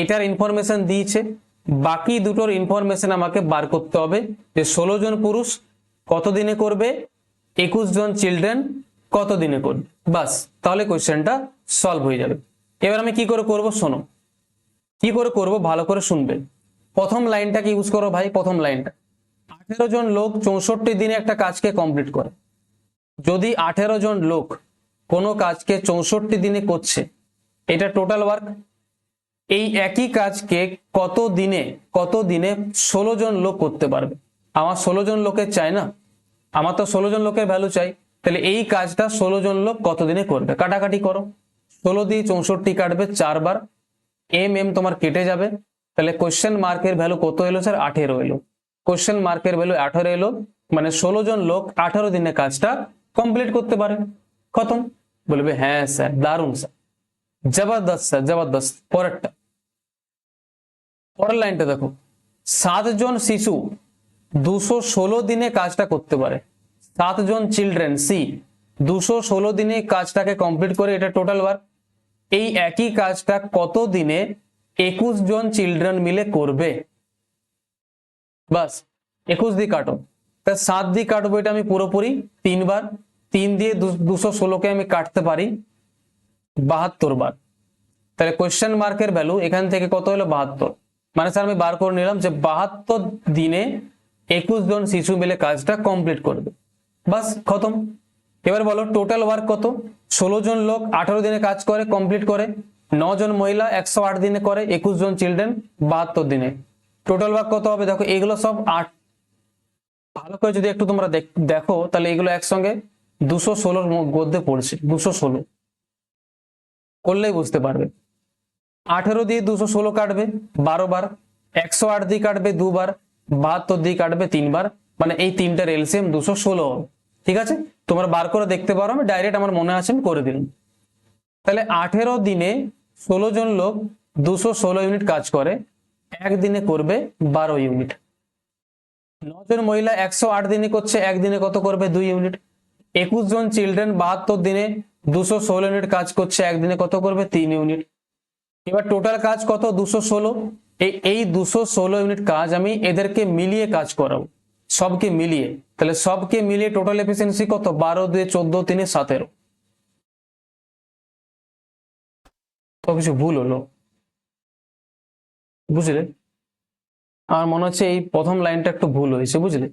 এটার ইনফরমেশন দিয়েছে। বাকি দুটোর ইনফরমেশন আমাকে বার করতে হবে যে 16 জন পুরুষ কত দিনে করবে, 21 জন চিলড্রেন কত দিনে করবে। বাস, তাহলে কোশ্চেনটা সলভ হয়ে যাবে। এবার আমি কি করে করব শোনো, কি করে করব ভালো করে শুনবে। প্রথম লাইনটাকে ইউজ করো ভাই, প্রথম লাইনটা 18 জন লোক 64 দিনে একটা কাজকে কমপ্লিট করে। যদি 18 জন লোক কোনো কাজকে 64 দিনে করছে, এটা টোটাল ওয়ার্ক। এই একই কাজকে কত দিনে 16 জন লোক করতে পারবে? আমার 16 জন লোকের চাই না, আমার তো 16 জন লোকের ভ্যালু চাই। তাহলে এই কাজটা 16 জন লোক কত দিনে করবে? কাটাকাটি করো, 16 দিয়ে 64 কাটবে 4 বার, এম তোমার কেটে যাবে। তাহলে কোশ্চেন মার্কের ভ্যালু কত এলো স্যার? 18 এলো। কোশ্চেন মার্কের ভ্যালু 18 এলো, মানে 16 জন লোক 18 দিনে কাজটা কমপ্লিট করতে পারে। খতম। বলবে হ্যাঁ স্যার, দারুণ স্যার, জবরদস্ত স্যার, জবরদস্ত। পরেরটা, পরের লাইনটা দেখো, 7 জন শিশু 216 দিনে কাজটা করতে পারে। 7 জন চিলড্রেন সি 216 দিনে কাজটাকে কমপ্লিট করে, এটা টোটাল ওয়ার্ক। এই একই কাজটা কত দিনে 21 জন চিলড্রেন মিলে করবে? বাস 21 দিয়ে কাটো, তা 7 দিয়ে কাটবো, এটা আমি পুরোপুরি 3 বার, 3 দিয়ে 216কে আমি কাটতে পারি 72 বার। তাহলে কোশ্চেন মার্কের ভ্যালু এখান থেকে কত হলো? 72। মানে স্যার আমি বার করে নিলাম যে 72 দিনে 21 জন শিশু মিলে কাজটা কমপ্লিট করবে। বাস খতম। এবার বলো টোটাল ওয়ার্ক কত? 16 জন লোক 18 দিনে কাজ করে, কমপ্লিট করে। 9 জন মহিলা 108 দিনে করে, 21 জন চিলড্রেন 72 দিনে। টোটাল ওয়ার্ক কত হবে? দেখো এগুলো সব 8, ভালো করে যদি একটু তোমরা দেখো তাহলে এগুলো একসঙ্গে 216 মধ্যে পড়ছে। 216 করলেই বুঝতে পারবে। 18 দিয়ে 216 কাটবে 12 বার, 108 দিয়ে কাটবে 2 বার, 72 দিয়ে কাটবে 3 বার, মানে এই তিনটার এলসিএম 216। ঠিক আছে, তোমরা বার করে দেখতে পারো, আমি ডাইরেক্ট আমার মনে আছে আমি করে দিলাম। তাহলে 18 দিনে 16 জন লোক 216 ইউনিট কাজ করে, একদিনে করবে 12 ইউনিট। 9 জন মহিলা 108 দিনে করছে, একদিনে কত করবে? 2 ইউনিট। 21 জন চিলড্রেন 72 দিনে 216 ইউনিট কাজ করছে, একদিনে কত করবে? 3 ইউনিট। এবার টোটাল কাজ কত? 216। এই 216 ইউনিট কাজ আমি এদেরকে মিলিয়ে কাজ করাবো, সবকে মিলিয়ে। তাহলে সবকে মিলিয়ে টোটাল এফিসিয়েন্সি কত? 12 2 14 3 17। তো কিছু ভুল হলো, বুঝলে? আমার মনে হচ্ছে এই প্রথম লাইনটা একটু ভুল হয়েছে, বুঝলে?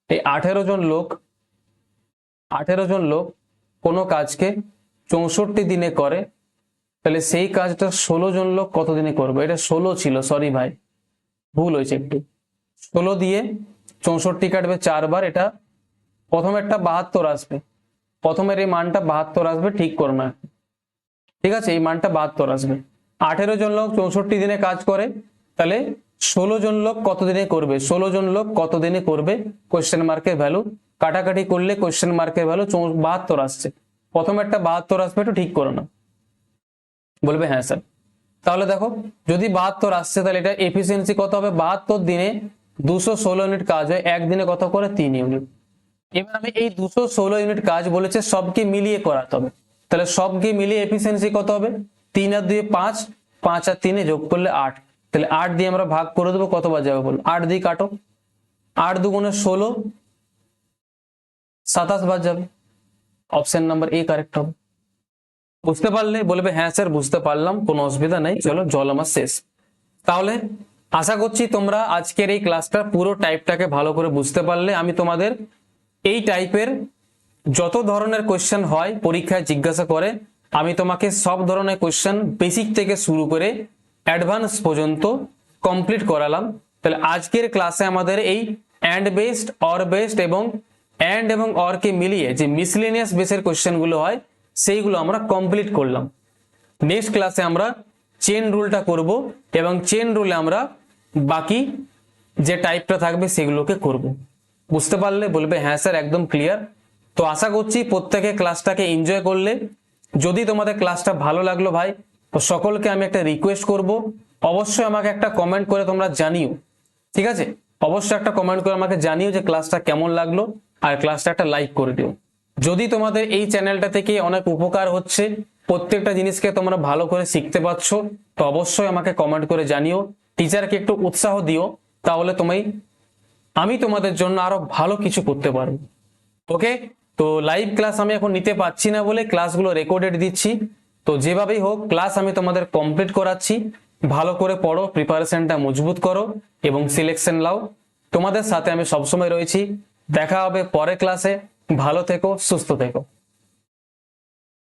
এই 18 জন লোক কোনো কাজকে 64 দিনে করে, তাহলে সেই কাজটা 16 জন লোক কত দিনে করবে? এটা 16 ছিল, সরি ভাই, ভুল হয়েছে একটু। 16 দিয়ে 64 কাটবে 4 বার, এটা প্রথমে একটা 72 আসবে, প্রথমের এই মানটা 72 আসবে, ঠিক করো না। ঠিক আছে, এই মানটা 72 আসবে। 18 জন লোক 64 দিনে কাজ করে, তাহলে 16 জন লোক কত দিনে করবে? 16 জন লোক কত দিনে করবে? কোশ্চেন মার্কের ভ্যালু কাটাকাটি করলে কোশ্চেন মার্কের ভ্যালু 72 আসছে, প্রথমে একটা 72 আসবে, একটু ঠিক করো না। বলবে হ্যাঁ স্যার। তাহলে দেখো যদি 72 আসছে তাহলে এটা এফিসিয়েন্সি কত হবে? 72 দিনে 216 ইউনিট কাজ হয়, একদিনে কত করে? 3 ইউনিট। এবার আমি এই 216 ইউনিট কাজ বলেছে সবকে মিলিয়ে করাতে হবে, তাহলে সবকে মিলিয়ে এফিসিয়েন্সি কত হবে? 3 আর 2 5, 5 আর 3 যোগ করলে 8, তাহলে 8 দিয়ে আমরা ভাগ করে দেবো, কতবার যাবে বলো? 8 দিয়ে কাটো, 8 দুগুণে 16, 27 বার যাবে। অপশন নাম্বার এ কারেক্ট হবে। বুঝতে পারলে? বলবে হ্যাঁ স্যার বুঝতে পারলাম, কোনো অসুবিধা নেই, চলো জল আমার শেষ। তাহলে আশা করছি তোমরা আজকের এই ক্লাসটা পুরো টাইপটাকে ভালো করে বুঝতে পারলে। আমি তোমাদের এই টাইপের যত ধরনের কোয়েশ্চেন হয় পরীক্ষায় জিজ্ঞাসা করে, আমি তোমাকে সব ধরনের কোয়েশ্চেন বেসিক থেকে শুরু করে অ্যাডভান্স পর্যন্ত কমপ্লিট করালাম। তাহলে আজকের ক্লাসে আমাদের এই অ্যান্ড বেসড, অর বেসড এবং অ্যান্ড এবং অর কে মিলিয়ে যে মিসলেনিয়াস বেসের কোয়েশ্চেনগুলো হয় সেইগুলো আমরা কমপ্লিট করলাম। নেক্সট ক্লাসে আমরা চেন রুলটা করব এবং চেন রুলে আমরা বাকি যে টাইপটা থাকবে সেগুলোকে করব। বুঝতে পারলে বলবে হ্যাঁ স্যার একদম ক্লিয়ার। তো আশা করছি প্রত্যেকে ক্লাসটাকে এনজয় করলে। যদি তোমাদের ক্লাসটা ভালো লাগলো ভাই, তো সকলকে আমি একটা রিকোয়েস্ট করব, অবশ্যই আমাকে একটা কমেন্ট করে তোমরা জানিও, ঠিক আছে? অবশ্যই একটা কমেন্ট করে আমাকে জানিও যে ক্লাসটা কেমন লাগলো, আর ক্লাসটা একটা লাইক করে দিও। যদি তোমাদের এই চ্যানেলটা থেকে অনেক উপকার হচ্ছে, প্রত্যেকটা জিনিসকে তোমরা ভালো করে শিখতে পারছো, তো অবশ্যই আমাকে কমেন্ট করে জানিও। টিচারকে একটু উৎসাহ দিও, তাহলে আমি তোমাদের জন্য আরো ভালো কিছু করতে পারবো। ওকে, তো লাইভ ক্লাস আমি এখন নিতে পারছি না বলে ক্লাসগুলো রেকর্ডেড দিচ্ছি। তো যেভাবেই হোক ক্লাস আমি তোমাদের কমপ্লিট করাচ্ছি। ভালো করে পড়ো, প্রিপারেশনটা মজবুত করো এবং সিলেকশন নাও। তোমাদের সাথে আমি সবসময় রয়েছি। দেখা হবে পরের ক্লাসে। ভালো থেকো, সুস্থ থেকো।